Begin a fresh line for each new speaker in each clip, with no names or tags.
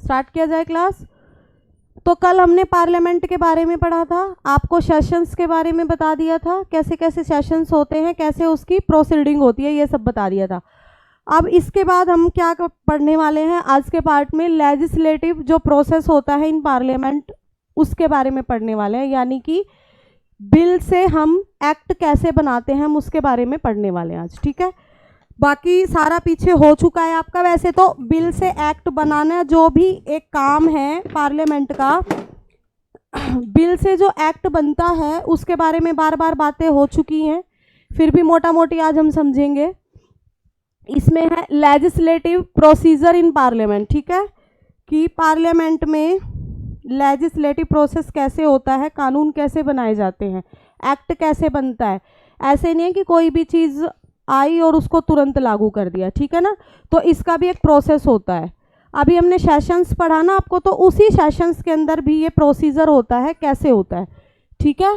Start किया जाए class. तो कल हमने पार्लियामेंट के बारे में पढ़ा था, आपको सेशंस के बारे में बता दिया था, कैसे कैसे सेशंस होते हैं, कैसे उसकी प्रोसीडिंग होती है, ये सब बता दिया था। अब इसके बाद हम क्या पढ़ने वाले हैं आज के पार्ट में, लेजिस्लेटिव जो प्रोसेस होता है इन पार्लियामेंट, उसके बारे में पढ़ने वाले हैं। यानी कि बिल से हम एक्ट कैसे बनाते हैं, हम उसके बारे में पढ़ने वाले हैं आज। ठीक है, बाकी सारा पीछे हो चुका है आपका। वैसे तो बिल से एक्ट बनाना जो भी एक काम है पार्लियामेंट का, बिल से जो एक्ट बनता है उसके बारे में बार बार बातें हो चुकी हैं, फिर भी मोटा मोटी आज हम समझेंगे। इसमें है लेजिस्लेटिव प्रोसीजर इन पार्लियामेंट। ठीक है, कि पार्लियामेंट में लेजिस्लेटिव प्रोसेस कैसे होता है, कानून कैसे बनाए जाते हैं, एक्ट कैसे बनता है। ऐसे नहीं है कि कोई भी चीज़ आई और उसको तुरंत लागू कर दिया, ठीक है ना, तो इसका भी एक प्रोसेस होता है। अभी हमने सेशंस पढ़ा ना आपको, तो उसी सेशंस के अंदर भी ये प्रोसीजर होता है, कैसे होता है। ठीक है,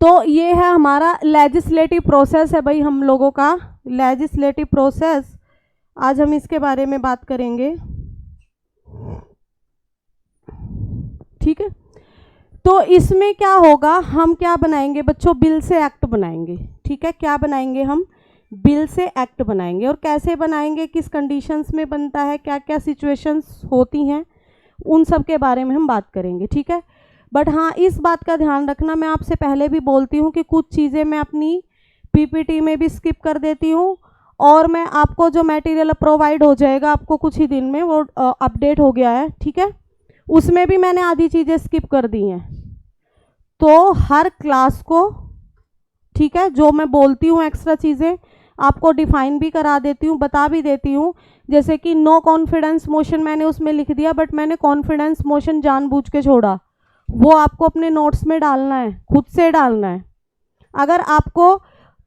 तो ये है हमारा लेजिस्लेटिव प्रोसेस है भाई, हम लोगों का लेजिस्लेटिव प्रोसेस। आज हम इसके बारे में बात करेंगे। ठीक है, तो इसमें क्या होगा, हम क्या बनाएंगे बच्चों, बिल से एक्ट बनाएंगे। ठीक है, क्या बनाएंगे हम, बिल से एक्ट बनाएंगे। और कैसे बनाएंगे, किस कंडीशंस में बनता है, क्या क्या सिचुएशंस होती हैं, उन सब के बारे में हम बात करेंगे। ठीक है, बट हाँ इस बात का ध्यान रखना, मैं आपसे पहले भी बोलती हूँ कि कुछ चीज़ें मैं अपनी पीपीटी में भी स्किप कर देती हूँ, और मैं आपको जो मटेरियल प्रोवाइड हो जाएगा आपको कुछ ही दिन में, वो अपडेट हो गया है। ठीक है, उसमें भी मैंने आधी चीज़ें स्किप कर दी हैं। तो हर क्लास को, ठीक है, जो मैं बोलती हूँ एक्स्ट्रा चीज़ें आपको डिफाइन भी करा देती हूँ, बता भी देती हूँ। जैसे कि नो कॉन्फिडेंस मोशन मैंने उसमें लिख दिया, बट मैंने कॉन्फिडेंस मोशन जानबूझ के छोड़ा, वो आपको अपने नोट्स में डालना है, खुद से डालना है। अगर आपको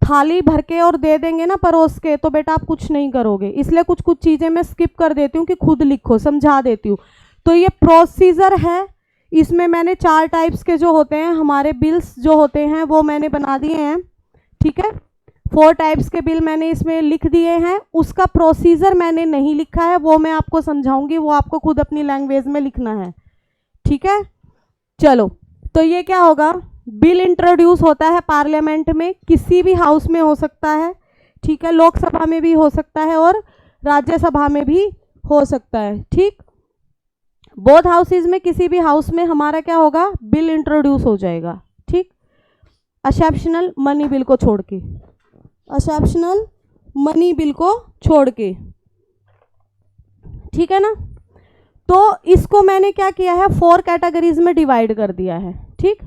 थाली भर के और दे देंगे ना परोस के, तो बेटा आप कुछ नहीं करोगे, इसलिए कुछ कुछ चीज़ें मैं स्किप कर देती हूँ कि खुद लिखो, समझा देती हूँ। तो ये प्रोसीजर है, इसमें मैंने 4 टाइप्स के जो होते हैं हमारे बिल्स जो होते हैं वो मैंने बना दिए हैं। ठीक है, 4 टाइप्स के बिल मैंने इसमें लिख दिए हैं, उसका प्रोसीजर मैंने नहीं लिखा है, वो मैं आपको समझाऊंगी, वो आपको खुद अपनी लैंग्वेज में लिखना है। ठीक है, चलो, तो ये क्या होगा, बिल इंट्रोड्यूस होता है पार्लियामेंट में, किसी भी हाउस में हो सकता है। ठीक है, लोकसभा में भी हो सकता है और राज्यसभा में भी हो सकता है। ठीक, बोथ हाउसेज में, किसी भी हाउस में हमारा क्या होगा, बिल इंट्रोड्यूस हो जाएगा। ठीक, एक्सेप्शनल मनी बिल को छोड़ के, एक्सेप्शनल मनी बिल को छोड़ के। ठीक है ना, तो इसको मैंने क्या किया है, 4 कैटेगरीज में डिवाइड कर दिया है। ठीक,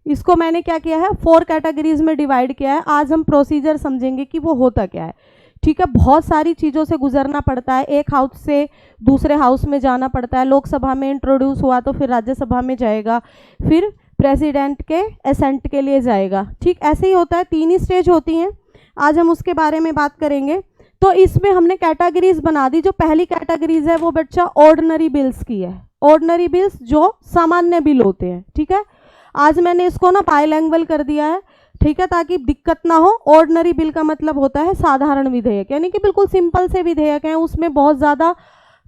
इसको मैंने क्या किया है, 4 कैटेगरीज में डिवाइड किया है। आज हम प्रोसीजर समझेंगे कि वो होता क्या है। ठीक है, बहुत सारी चीज़ों से गुजरना पड़ता है, एक हाउस से दूसरे हाउस में जाना पड़ता है। लोकसभा में इंट्रोड्यूस हुआ तो फिर राज्यसभा में जाएगा, फिर प्रेसिडेंट के असेंट के लिए जाएगा। ठीक, ऐसे ही होता है, 3 ही स्टेज होती हैं। आज हम उसके बारे में बात करेंगे। तो इसमें हमने कैटेगरीज बना दी। जो पहली कैटेगरीज है वो बच्चा ऑर्डिनरी बिल्स की है। ऑर्डिनरी बिल्स जो सामान्य बिल होते हैं। ठीक है, आज मैंने इसको ना बाइलैंग्वेज कर दिया है, ठीक है, ताकि दिक्कत ना हो। ऑर्डिनरी बिल का मतलब होता है साधारण विधेयक, यानी कि बिल्कुल सिंपल से विधेयक हैं, उसमें बहुत ज़्यादा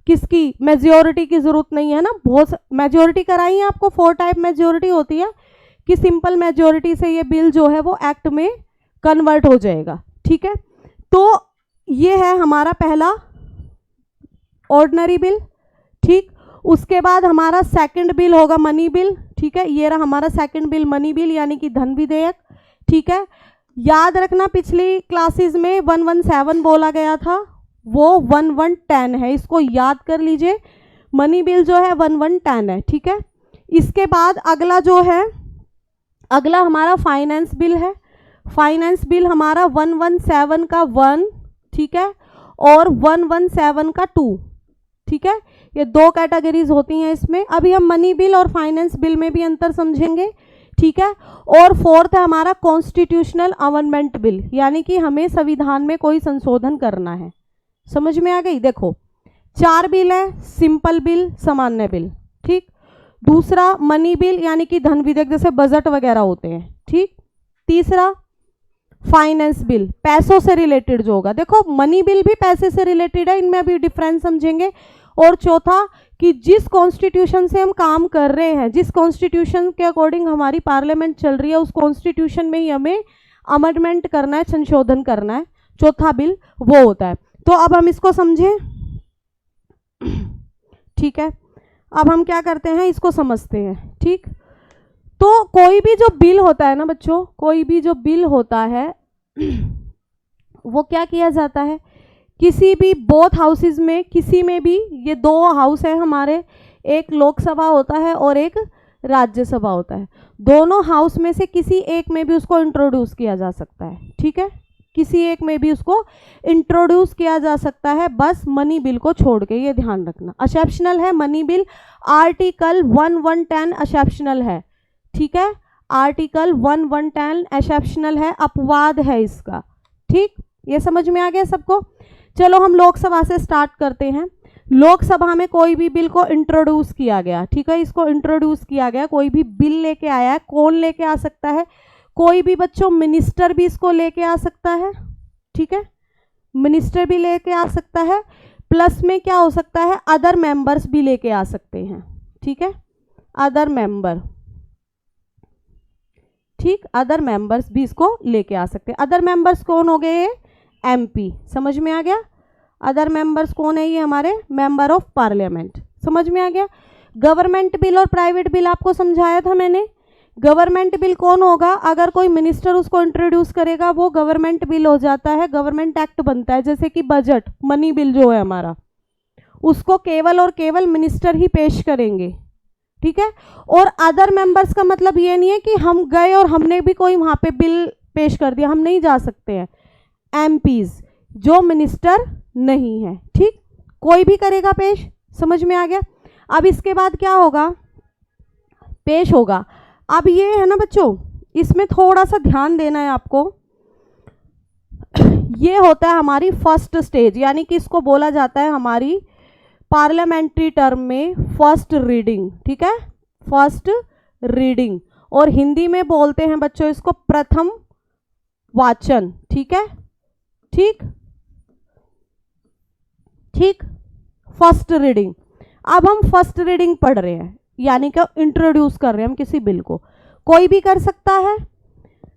किसकी मेजॉरिटी की ज़रूरत नहीं है ना। बहुत मेजॉरिटी कराई है आपको, 4 टाइप मेजॉरिटी होती है कि सिंपल मेजॉरिटी से ये बिल जो है वो एक्ट में कन्वर्ट हो जाएगा। ठीक है, तो ये है हमारा पहला ऑर्डिनरी बिल। ठीक, उसके बाद हमारा सेकंड बिल होगा मनी बिल। ठीक है, ये रहा हमारा सेकंड बिल मनी बिल, यानी कि धन विधेयक। ठीक है, याद रखना पिछली क्लासेस में 117 बोला गया था, वो 1110 है, इसको याद कर लीजिए। मनी बिल जो है 1110 है। ठीक है, इसके बाद अगला जो है, अगला हमारा फाइनेंस बिल है। फाइनेंस बिल हमारा 117 का 1, ठीक है, और 117 का 2। ठीक है, ये 2 कैटेगरीज होती हैं इसमें। अभी हम मनी बिल और फाइनेंस बिल में भी अंतर समझेंगे। ठीक है, और 4th है हमारा कॉन्स्टिट्यूशनल अमेंडमेंट बिल, यानी कि हमें संविधान में कोई संशोधन करना है। समझ में आ गई। देखो 4 बिल है, सिंपल बिल, सामान्य बिल। ठीक, दूसरा मनी बिल यानी कि धन विधेयक, जैसे बजट वगैरह होते हैं। ठीक, तीसरा फाइनेंस बिल, पैसों से रिलेटेड जो होगा। देखो मनी बिल भी पैसे से रिलेटेड है, इनमें अभी डिफरेंस समझेंगे। और चौथा कि जिस कॉन्स्टिट्यूशन से हम काम कर रहे हैं, जिस कॉन्स्टिट्यूशन के अकॉर्डिंग हमारी पार्लियामेंट चल रही है, उस कॉन्स्टिट्यूशन में ही हमें अमेंडमेंट करना है, संशोधन करना है। चौथा बिल वो होता है। तो अब हम इसको समझें, ठीक है। अब हम क्या करते हैं, इसको समझते हैं, ठीक। तो कोई भी जो बिल होता है ना बच्चों, कोई भी जो बिल होता है वो क्या किया जाता है, किसी भी बोथ हाउसेज में, किसी में भी, ये दो हाउस है हमारे, एक लोकसभा होता है और एक राज्यसभा होता है, दोनों हाउस में से किसी एक में भी उसको इंट्रोड्यूस किया जा सकता है, ठीक है। किसी एक में भी उसको इंट्रोड्यूस किया जा सकता है, बस मनी बिल को छोड़ के, ये ध्यान रखना। एक्सेप्शनल है मनी बिल, आर्टिकल 1110 एक्सेप्शनल है, ठीक है। आर्टिकल 1110 एक्सेप्शनल है, अपवाद है इसका, ठीक। ये समझ में आ गया सबको। चलो हम लोकसभा से स्टार्ट करते हैं। लोकसभा में कोई भी बिल को इंट्रोड्यूस किया गया, ठीक है, इसको इंट्रोड्यूस किया गया, कोई भी बिल लेके आया है, कौन लेके आ सकता है, कोई भी बच्चों मिनिस्टर भी इसको लेके आ सकता है, ठीक है, मिनिस्टर भी लेके आ सकता है, प्लस में क्या हो सकता है, अदर मेंबर्स भी लेके आ सकते हैं, ठीक है, अदर मेंबर, ठीक, अदर मेंबर्स भी इसको लेके आ सकते हैं। अदर मेंबर्स कौन हो गए, एमपी, समझ में आ गया। अदर मेंबर्स कौन है, ये हमारे मेंबर ऑफ पार्लियामेंट, समझ में आ गया। गवर्नमेंट बिल और प्राइवेट बिल आपको समझाया था मैंने। गवर्नमेंट बिल कौन होगा, अगर कोई मिनिस्टर उसको इंट्रोड्यूस करेगा वो गवर्नमेंट बिल हो जाता है, गवर्नमेंट एक्ट बनता है। जैसे कि बजट, मनी बिल जो है हमारा, उसको केवल और केवल मिनिस्टर ही पेश करेंगे, ठीक है। और अदर मेंबर्स का मतलब ये नहीं है कि हम गए और हमने भी कोई वहां पे बिल पेश कर दिया, हम नहीं जा सकते हैं। एमपीज जो मिनिस्टर नहीं है, ठीक, कोई भी करेगा पेश, समझ में आ गया। अब इसके बाद क्या होगा, पेश होगा। अब ये है ना बच्चों, इसमें थोड़ा सा ध्यान देना है आपको। ये होता है हमारी फर्स्ट स्टेज, यानी कि इसको बोला जाता है हमारी पार्लियामेंट्री टर्म में फर्स्ट रीडिंग, ठीक है, फर्स्ट रीडिंग। और हिंदी में बोलते हैं बच्चों इसको प्रथम वाचन, ठीक है, ठीक ठीक, फर्स्ट रीडिंग। अब हम फर्स्ट रीडिंग पढ़ रहे हैं, यानी कि इंट्रोड्यूस कर रहे हैं हम किसी बिल को। कोई भी कर सकता है,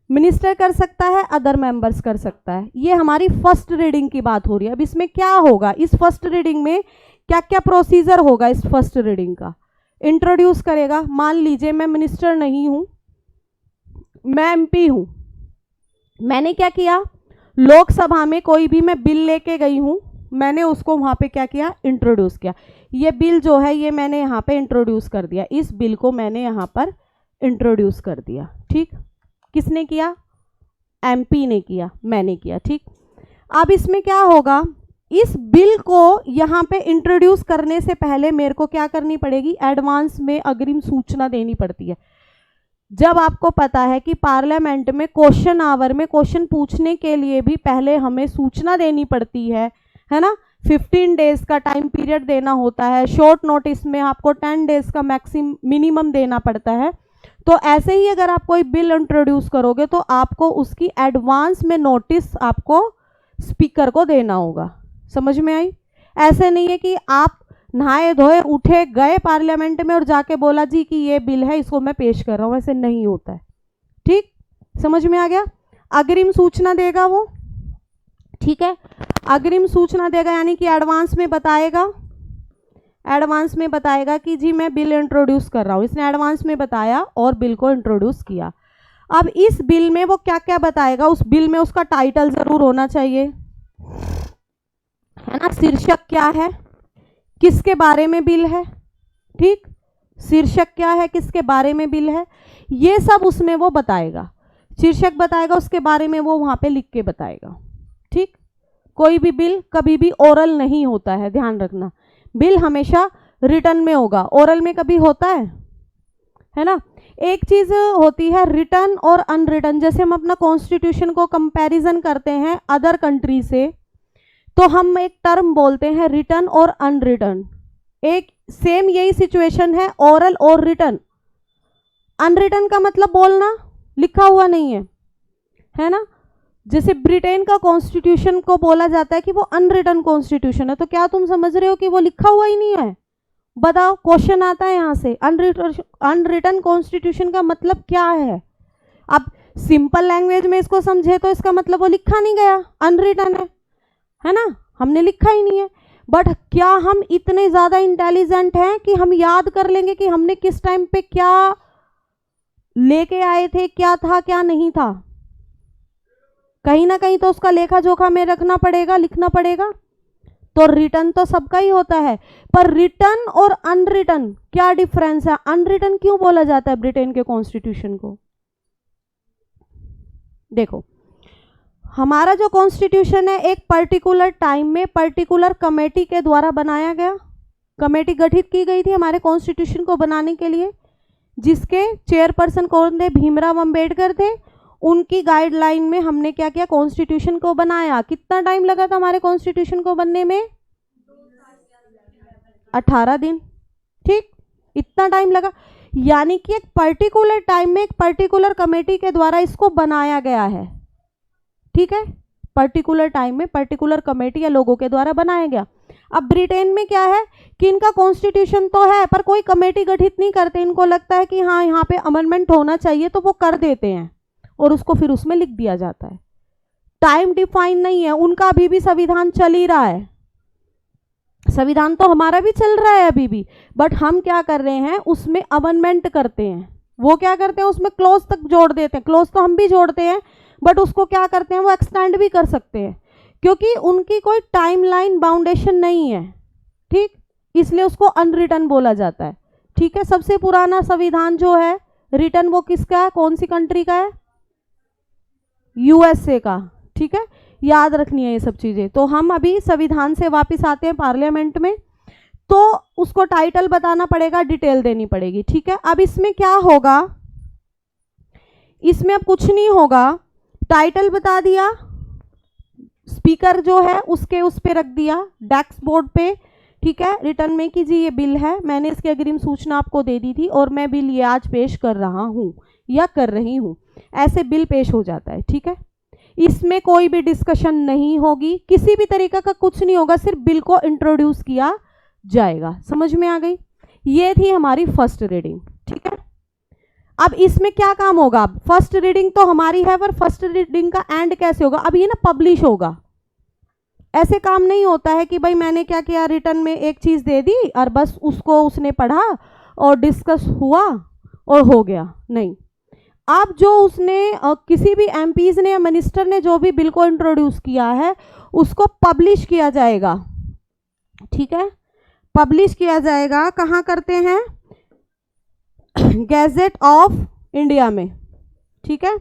मिनिस्टर कर सकता है, अदर मेंबर्स कर सकता है। ये हमारी फर्स्ट रीडिंग की बात हो रही है। अब इसमें क्या होगा, इस फर्स्ट रीडिंग में क्या क्या प्रोसीजर होगा, इस फर्स्ट रीडिंग का। इंट्रोड्यूस करेगा, मान लीजिए मैं मिनिस्टर नहीं हूं, मैं एमपी हूं, मैंने क्या किया, लोकसभा में कोई भी मैं बिल लेके गई हूं, मैंने उसको वहां पे क्या किया, इंट्रोड्यूस किया। ये बिल जो है ये मैंने यहाँ पे इंट्रोड्यूस कर दिया, इस बिल को मैंने यहाँ पर इंट्रोड्यूस कर दिया, ठीक। किसने किया, एमपी ने किया, मैंने किया, ठीक। अब इसमें क्या होगा, इस बिल को यहाँ पे इंट्रोड्यूस करने से पहले मेरे को क्या करनी पड़ेगी, एडवांस में अग्रिम सूचना देनी पड़ती है। जब आपको पता है कि पार्लियामेंट में क्वेश्चन आवर में क्वेश्चन पूछने के लिए भी पहले हमें सूचना देनी पड़ती है ना, 15 डेज का टाइम पीरियड देना होता है, शॉर्ट नोटिस में आपको 10 डेज का मिनिमम देना पड़ता है। तो ऐसे ही अगर आप कोई बिल इंट्रोड्यूस करोगे तो आपको उसकी एडवांस में नोटिस आपको स्पीकर को देना होगा, समझ में आई। ऐसे नहीं है कि आप नहाए धोए उठे गए पार्लियामेंट में और जाके बोला जी कि ये बिल है इसको मैं पेश कर रहा हूँ, ऐसे नहीं होता है, ठीक, समझ में आ गया। अग्रिम सूचना देगा वो, ठीक है, अग्रिम सूचना देगा यानी कि एडवांस में बताएगा, एडवांस में बताएगा कि जी मैं बिल इंट्रोड्यूस कर रहा हूँ। इसने एडवांस में बताया और बिल को इंट्रोड्यूस किया। अब इस बिल में वो क्या क्या बताएगा, उस बिल में उसका टाइटल जरूर होना चाहिए, है ना, शीर्षक क्या है, किसके बारे में बिल है, ठीक, शीर्षक क्या है, किसके बारे में बिल है, ये सब उसमें वो बताएगा। शीर्षक बताएगा, उसके बारे में वो वहां पे लिख के बताएगा, ठीक। कोई भी बिल कभी भी ओरल नहीं होता है, ध्यान रखना, बिल हमेशा रिटन में होगा, ओरल में कभी होता है ना। एक चीज होती है रिटन और अनरिटन। जैसे हम अपना कॉन्स्टिट्यूशन को कंपैरिजन करते हैं अदर कंट्री से, तो हम एक टर्म बोलते हैं रिटन और अनरिटन। एक सेम यही सिचुएशन है, ओरल और रिटन। अनरिटन का मतलब बोलना, लिखा हुआ नहीं है ना। जैसे ब्रिटेन का कॉन्स्टिट्यूशन को बोला जाता है कि वो अनरिटन कॉन्स्टिट्यूशन है, तो क्या तुम समझ रहे हो कि वो लिखा हुआ ही नहीं है? बताओ, क्वेश्चन आता है यहाँ से, अनरिटन कॉन्स्टिट्यूशन का मतलब क्या है? अब सिंपल लैंग्वेज में इसको समझे तो इसका मतलब वो लिखा नहीं गया, अनरिटन है ना, हमने लिखा ही नहीं है। बट क्या हम इतने ज़्यादा इंटेलिजेंट हैं कि हम याद कर लेंगे कि हमने किस टाइम पे क्या लेके आए थे, क्या था क्या नहीं था? कहीं ना कहीं तो उसका लेखा जोखा में रखना पड़ेगा, लिखना पड़ेगा। तो रिटर्न तो सबका ही होता है, पर रिटर्न और अनरिटन क्या डिफरेंस है? अनरिटन क्यों बोला जाता है ब्रिटेन के कॉन्स्टिट्यूशन को? देखो, हमारा जो कॉन्स्टिट्यूशन है एक पर्टिकुलर टाइम में पर्टिकुलर कमेटी के द्वारा बनाया गया। कमेटी गठित की गई थी हमारे कॉन्स्टिट्यूशन को बनाने के लिए, जिसके चेयरपर्सन कौन थे? भीमराव अंबेडकर थे। उनकी गाइडलाइन में हमने क्या किया? कॉन्स्टिट्यूशन को बनाया। कितना टाइम लगा था हमारे कॉन्स्टिट्यूशन को बनने में? 18 दिन। ठीक, इतना टाइम लगा, यानी कि एक पर्टिकुलर टाइम में एक पर्टिकुलर कमेटी के द्वारा इसको बनाया गया है। ठीक है, पर्टिकुलर टाइम में पर्टिकुलर कमेटी या लोगों के द्वारा बनाया गया। अब ब्रिटेन में क्या है कि इनका कॉन्स्टिट्यूशन तो है पर कोई कमेटी गठित नहीं करते। इनको लगता है कि हाँ यहाँ पे अमेंडमेंट होना चाहिए तो वो कर देते हैं और उसको फिर उसमें लिख दिया जाता है। टाइम डिफाइन नहीं है उनका, अभी भी संविधान चल ही रहा है। संविधान तो हमारा भी चल रहा है अभी भी, बट हम क्या कर रहे हैं? उसमें अमेंडमेंट करते हैं। वो क्या करते हैं? उसमें क्लोज तक जोड़ देते हैं। क्लोज तो हम भी जोड़ते हैं, बट उसको क्या करते हैं? वो एक्सटेंड भी कर सकते हैं, क्योंकि उनकी कोई टाइमलाइन बाउंडेशन नहीं है। ठीक, इसलिए उसको अनरिटन बोला जाता है। ठीक है, सबसे पुराना संविधान जो है रिटन, वो किसका है? कौन सी कंट्री का है? यूएसए का। ठीक है, याद रखनी है ये सब चीजें। तो हम अभी संविधान से वापस आते हैं पार्लियामेंट में, तो उसको टाइटल बताना पड़ेगा, डिटेल देनी पड़ेगी। ठीक है, अब इसमें क्या होगा? इसमें अब कुछ नहीं होगा, टाइटल बता दिया, स्पीकर जो है उसके उस पे रख दिया डेस्क बोर्ड पे। ठीक है, रिटर्न में कि जी ये बिल है, मैंने इसकी अग्रिम सूचना आपको दे दी थी और मैं बिल ये आज पेश कर रहा हूँ या कर रही हूँ, ऐसे बिल पेश हो जाता है। ठीक है, इसमें कोई भी डिस्कशन नहीं होगी, किसी भी तरीके का कुछ नहीं होगा, सिर्फ बिल को इंट्रोड्यूस किया जाएगा। समझ में आ गई? ये थी हमारी फर्स्ट रीडिंग। ठीक है, अब इसमें क्या काम होगा? फर्स्ट रीडिंग तो हमारी है, पर फर्स्ट रीडिंग का एंड कैसे होगा? अब ये ना पब्लिश होगा। ऐसे काम नहीं होता है कि भाई मैंने क्या किया, रिटर्न में एक चीज दे दी और बस उसको उसने पढ़ा और डिस्कस हुआ और हो गया। नहीं, अब जो उसने किसी भी एमपीज ने या मिनिस्टर ने जो भी बिल को इंट्रोड्यूस किया है उसको पब्लिश किया जाएगा। ठीक है, पब्लिश किया जाएगा। कहाँ करते हैं? गैजेट ऑफ इंडिया में। ठीक है,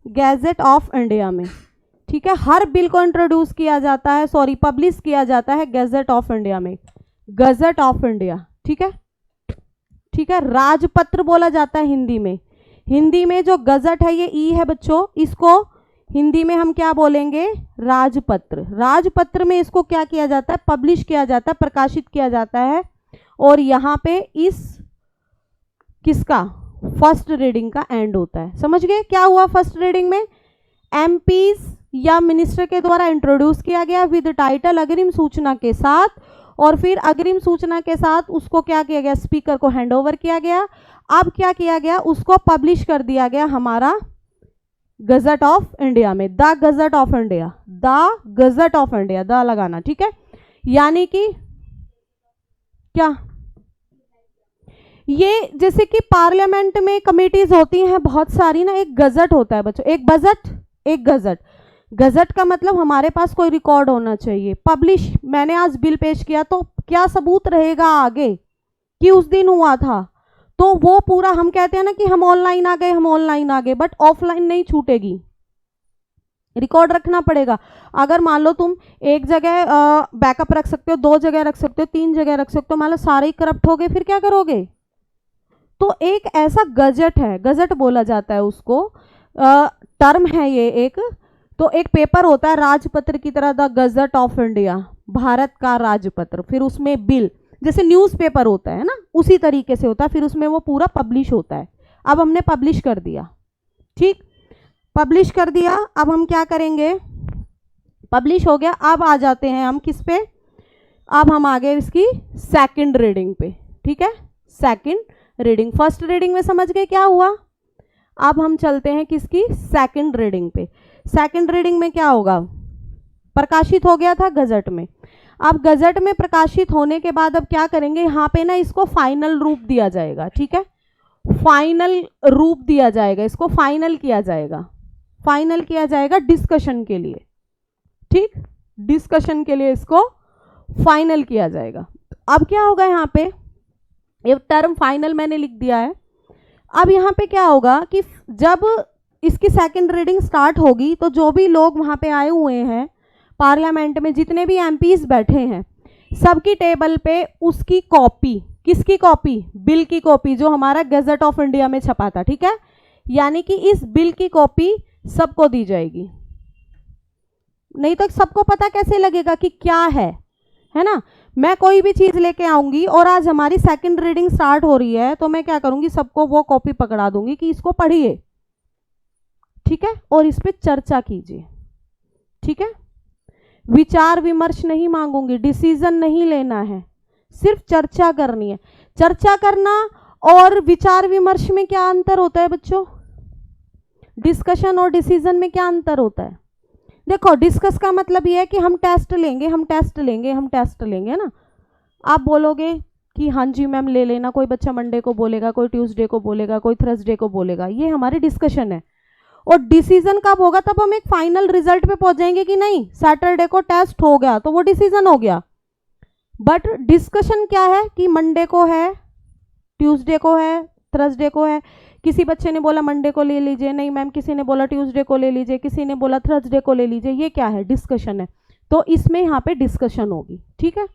गैजेट ऑफ इंडिया में। ठीक है, हर बिल को इंट्रोड्यूस किया जाता है, सॉरी पब्लिश किया जाता है गैजेट ऑफ इंडिया में, गजट ऑफ इंडिया। ठीक है, ठीक है, राजपत्र बोला जाता है हिंदी में। हिंदी में जो गजट है, ये ई है बच्चों, इसको हिंदी में हम क्या बोलेंगे? राजपत्र। राजपत्र में इसको क्या किया जाता है? पब्लिश किया जाता है, प्रकाशित किया जाता है। और यहाँ पे इस किसका? फर्स्ट रीडिंग का एंड होता है। समझ गए क्या हुआ? फर्स्ट रीडिंग में एमपीज या मिनिस्टर के द्वारा इंट्रोड्यूस किया गया विद टाइटल, अग्रिम सूचना के साथ, और फिर अग्रिम सूचना के साथ उसको क्या किया गया? स्पीकर को हैंडओवर किया गया। अब क्या किया गया? उसको पब्लिश कर दिया गया हमारा गजट ऑफ इंडिया में, the gazette of India, the gazette of India, the लगाना। ठीक है, यानी कि क्या, ये जैसे कि पार्लियामेंट में कमेटीज होती हैं बहुत सारी ना, एक गजट होता है बच्चों, एक बजट, एक गजट। गजट का मतलब हमारे पास कोई रिकॉर्ड होना चाहिए। पब्लिश, मैंने आज बिल पेश किया तो क्या सबूत रहेगा आगे कि उस दिन हुआ था? तो वो पूरा हम कहते हैं ना कि हम ऑनलाइन आ गए, हम ऑनलाइन आ गए, बट ऑफलाइन नहीं छूटेगी, रिकॉर्ड रखना पड़ेगा। अगर मान लो तुम एक जगह बैकअप रख सकते हो, 2 जगह रख सकते हो, 3 जगह रख सकते हो, मान लो सारे ही करप्ट हो गए, फिर क्या करोगे? तो एक ऐसा गजट है, गजट बोला जाता है उसको, टर्म है ये एक। तो एक पेपर होता है राजपत्र की तरह, the gazette of India, Bharat का राजपत्र, फिर उसमें बिल, जैसे न्यूज़पेपर होता है ना उसी तरीके से होता है, फिर उसमें वो पूरा पब्लिश होता है। अब हमने पब्लिश कर दिया, ठीक, पब्लिश कर दिया। अब हम क्या करेंगे, पब्लिश हो गया। अब आ जाते हैं हम किस पे, अब हम आ गए इसकी सेकंड रीडिंग पे। ठीक है, सेकंड रीडिंग, फर्स्ट रीडिंग में समझ गए क्या हुआ। अब हम चलते हैं किसकी, सेकंड रीडिंग पे। सेकंड रीडिंग में क्या होगा, प्रकाशित हो गया था गजट में। अब गजट में प्रकाशित होने के बाद अब क्या करेंगे, यहाँ पे ना इसको फाइनल रूप दिया जाएगा। ठीक है, फाइनल रूप दिया जाएगा, इसको फाइनल किया जाएगा, फाइनल किया जाएगा डिस्कशन के लिए। ठीक, डिस्कशन के लिए इसको फाइनल किया जाएगा। अब क्या होगा, यहाँ पे ये टर्म फाइनल मैंने लिख दिया है। अब यहाँ पे क्या होगा कि जब इसकी सेकंड रीडिंग स्टार्ट होगी तो जो भी लोग वहाँ पे आए हुए हैं पार्लियामेंट में, जितने भी एमपीज बैठे हैं, सबकी टेबल पे उसकी कॉपी, किसकी कॉपी, बिल की कॉपी, जो हमारा गजट ऑफ इंडिया में छपा था। ठीक है, यानी कि इस बिल की कॉपी सबको दी जाएगी। नहीं तो सबको पता कैसे लगेगा कि क्या है ना। मैं कोई भी चीज लेके आऊंगी और आज हमारी सेकंड रीडिंग स्टार्ट हो रही है तो मैं क्या करूंगी, सबको वो कॉपी पकड़ा दूंगी कि इसको पढ़िए। ठीक है, और इस पे चर्चा कीजिए। ठीक है, विचार विमर्श नहीं मांगूंगी, डिसीजन नहीं लेना है, सिर्फ चर्चा करनी है। चर्चा करना और विचार विमर्श में क्या अंतर होता है बच्चों, डिस्कशन और डिसीजन में क्या अंतर होता है। देखो, डिस्कस का मतलब ये है कि हम टेस्ट लेंगे, हम टेस्ट लेंगे, हम टेस्ट लेंगे ना। आप बोलोगे कि हाँ जी मैम ले लेना, कोई बच्चा मंडे को बोलेगा, कोई ट्यूसडे को बोलेगा, कोई थर्सडे को बोलेगा, ये हमारी डिस्कशन है। और डिसीजन कब होगा, तब हम एक फाइनल रिजल्ट पे पहुंच जाएंगे कि नहीं, सैटरडे को टेस्ट हो गया तो वो डिसीजन हो गया। बट डिस्कशन क्या है कि मंडे को है, ट्यूसडे को है, थर्सडे को है। किसी बच्चे ने बोला मंडे को ले लीजिए, नहीं मैम किसी ने बोला ट्यूसडे को ले लीजिए, किसी ने बोला थर्सडे को ले लीजिए, ये क्या है, डिस्कशन है। तो इसमें यहाँ पे डिस्कशन होगी। ठीक है,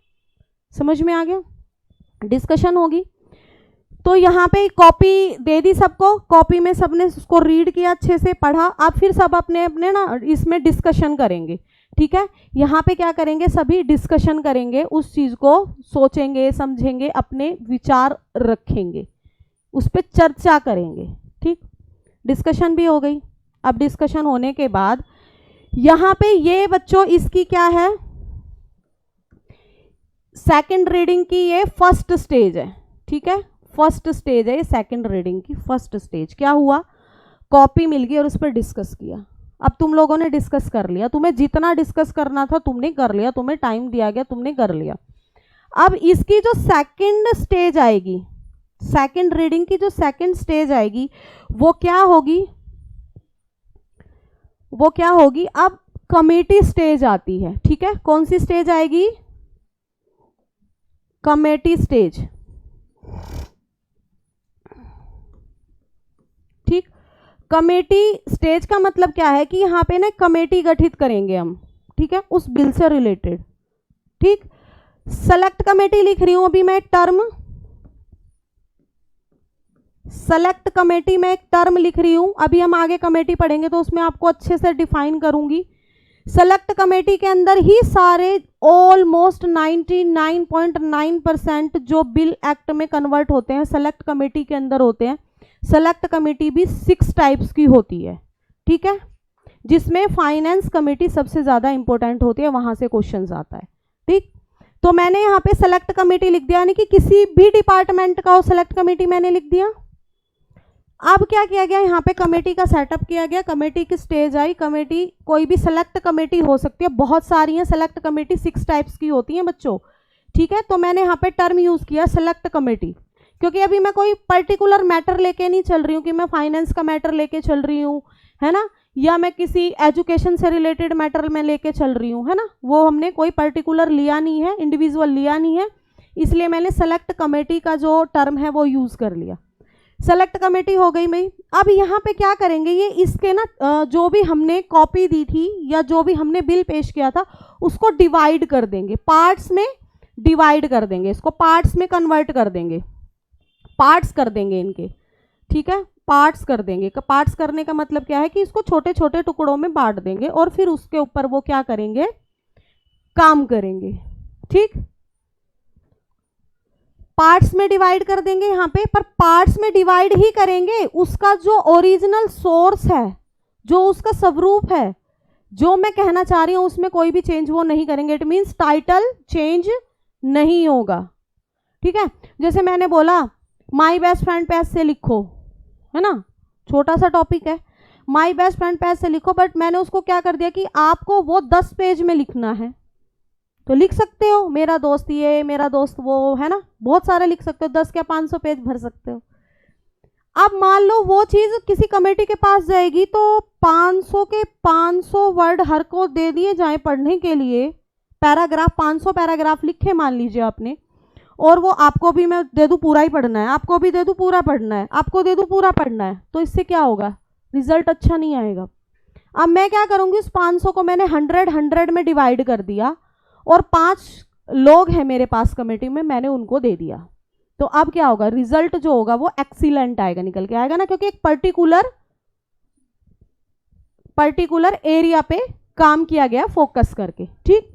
समझ में आ गया, डिस्कशन होगी। तो यहाँ पे कॉपी दे दी सबको, कॉपी में सबने उसको रीड किया, अच्छे से पढ़ा। अब फिर सब अपने अपने ना इसमें डिस्कशन करेंगे। ठीक है, यहाँ पे क्या करेंगे, सभी डिस्कशन करेंगे, उस चीज को सोचेंगे, समझेंगे, अपने विचार रखेंगे, उस पर चर्चा करेंगे। ठीक, डिस्कशन भी हो गई। अब डिस्कशन होने के बाद यहाँ पे ये बच्चों इसकी क्या है, सेकंड रीडिंग की ये फर्स्ट स्टेज है। ठीक है, फर्स्ट स्टेज है ये सेकंड रीडिंग की फर्स्ट स्टेज। क्या हुआ, कॉपी मिल गई और उस पर डिस्कस किया। अब तुम लोगों ने डिस्कस कर लिया, तुम्हें जितना डिस्कस करना था तुमने कर लिया, तुम्हें टाइम दिया गया, तुमने कर लिया। अब इसकी जो सेकंड स्टेज आएगी, सेकंड रीडिंग की जो सेकंड स्टेज आएगी वो क्या होगी, वो क्या होगी, अब कमेटी स्टेज आती है। ठीक है, कौन सी स्टेज आएगी, कमेटी स्टेज। ठीक, कमेटी स्टेज का मतलब क्या है कि यहाँ पे ना कमेटी गठित करेंगे हम। ठीक है, उस बिल से रिलेटेड। ठीक, सेलेक्ट कमेटी लिख रही हूं अभी मैं एक टर्म, सेलेक्ट कमेटी में एक टर्म लिख रही हूं। अभी हम आगे कमेटी पढ़ेंगे तो उसमें आपको अच्छे से डिफाइन करूंगी। सेलेक्ट कमेटी के अंदर ही सारे ऑलमोस्ट 99.9% जो बिल एक्ट में कन्वर्ट होते हैं सेलेक्ट कमेटी के अंदर होते हैं। सेलेक्ट कमेटी भी 6 टाइप्स की होती है। ठीक है, जिसमें फाइनेंस कमेटी सबसे ज्यादा इंपॉर्टेंट होती है, वहां से क्वेश्चंस आता है। ठीक, तो मैंने यहाँ पे सेलेक्ट कमेटी लिख दिया, यानी कि किसी भी डिपार्टमेंट का हो सेलेक्ट कमेटी मैंने लिख दिया। अब क्या किया गया, यहाँ पे कमेटी का सेटअप किया गया, कमेटी की स्टेज आई। कमेटी कोई भी सेलेक्ट कमेटी हो सकती है, बहुत सारी हैं सेलेक्ट कमेटी, 6 टाइप्स की होती हैं बच्चों। ठीक है, तो मैंने यहाँ पे टर्म यूज किया सेलेक्ट कमेटी, क्योंकि अभी मैं कोई पर्टिकुलर मैटर लेके नहीं चल रही हूँ कि मैं फाइनेंस का मैटर लेके चल रही हूँ, है ना, या मैं किसी एजुकेशन से रिलेटेड मैटर में लेके चल रही हूँ, है ना। वो हमने कोई पर्टिकुलर लिया नहीं है, इंडिविजुअल लिया नहीं है, इसलिए मैंने सेलेक्ट कमेटी का जो टर्म है वो यूज कर लिया। सेलेक्ट कमेटी हो गई भाई। अब यहाँ पे क्या करेंगे, ये इसके ना जो भी हमने कॉपी दी थी या जो भी हमने बिल पेश किया था उसको डिवाइड कर देंगे, पार्ट्स में डिवाइड कर देंगे, इसको पार्ट्स में कन्वर्ट कर देंगे, पार्ट्स कर देंगे इनके। ठीक है, पार्ट्स कर देंगे। पार्ट्स करने का मतलब क्या है कि इसको छोटे छोटे टुकड़ों में बांट देंगे और फिर उसके ऊपर वो क्या करेंगे, काम करेंगे। ठीक, पार्ट्स में डिवाइड कर देंगे यहाँ पे, पर पार्ट्स में डिवाइड ही करेंगे, उसका जो ओरिजिनल सोर्स है जो उसका स्वरूप है, जो मैं कहना चाह रही हूँ उसमें कोई भी चेंज वो नहीं करेंगे। इट मीन्स टाइटल चेंज नहीं होगा, ठीक है। जैसे मैंने बोला माई बेस्ट फ्रेंड पे ऐसे लिखो, है ना, छोटा सा टॉपिक है, माई बेस्ट फ्रेंड पे ऐसे लिखो, बट मैंने उसको क्या कर दिया कि आपको वो 10 पेज में लिखना है, तो लिख सकते हो मेरा दोस्त ये, मेरा दोस्त वो, है ना, बहुत सारे लिख सकते हो, 10 क्या 500 पेज भर सकते हो। अब मान लो वो चीज़ किसी कमेटी के पास जाएगी तो 500 के 500 वर्ड हर को दे दिए जाए पढ़ने के लिए, पैराग्राफ 500 पैराग्राफ लिखे मान लीजिए आपने, और वो आपको भी मैं दे दूँ पूरा ही पढ़ना है, आपको भी दे दूँ पूरा पढ़ना है, आपको दे दूँ पूरा पढ़ना है, तो इससे क्या होगा, रिजल्ट अच्छा नहीं आएगा। अब मैं क्या करूँगी, उस 500 को मैंने 100 में डिवाइड कर दिया, और 5 लोग हैं मेरे पास कमेटी में, मैंने उनको दे दिया, तो अब क्या होगा, रिजल्ट जो होगा वो एक्सीलेंट आएगा, निकल के आएगा ना, क्योंकि एक पर्टिकुलर एरिया पे काम किया गया फोकस करके, ठीक।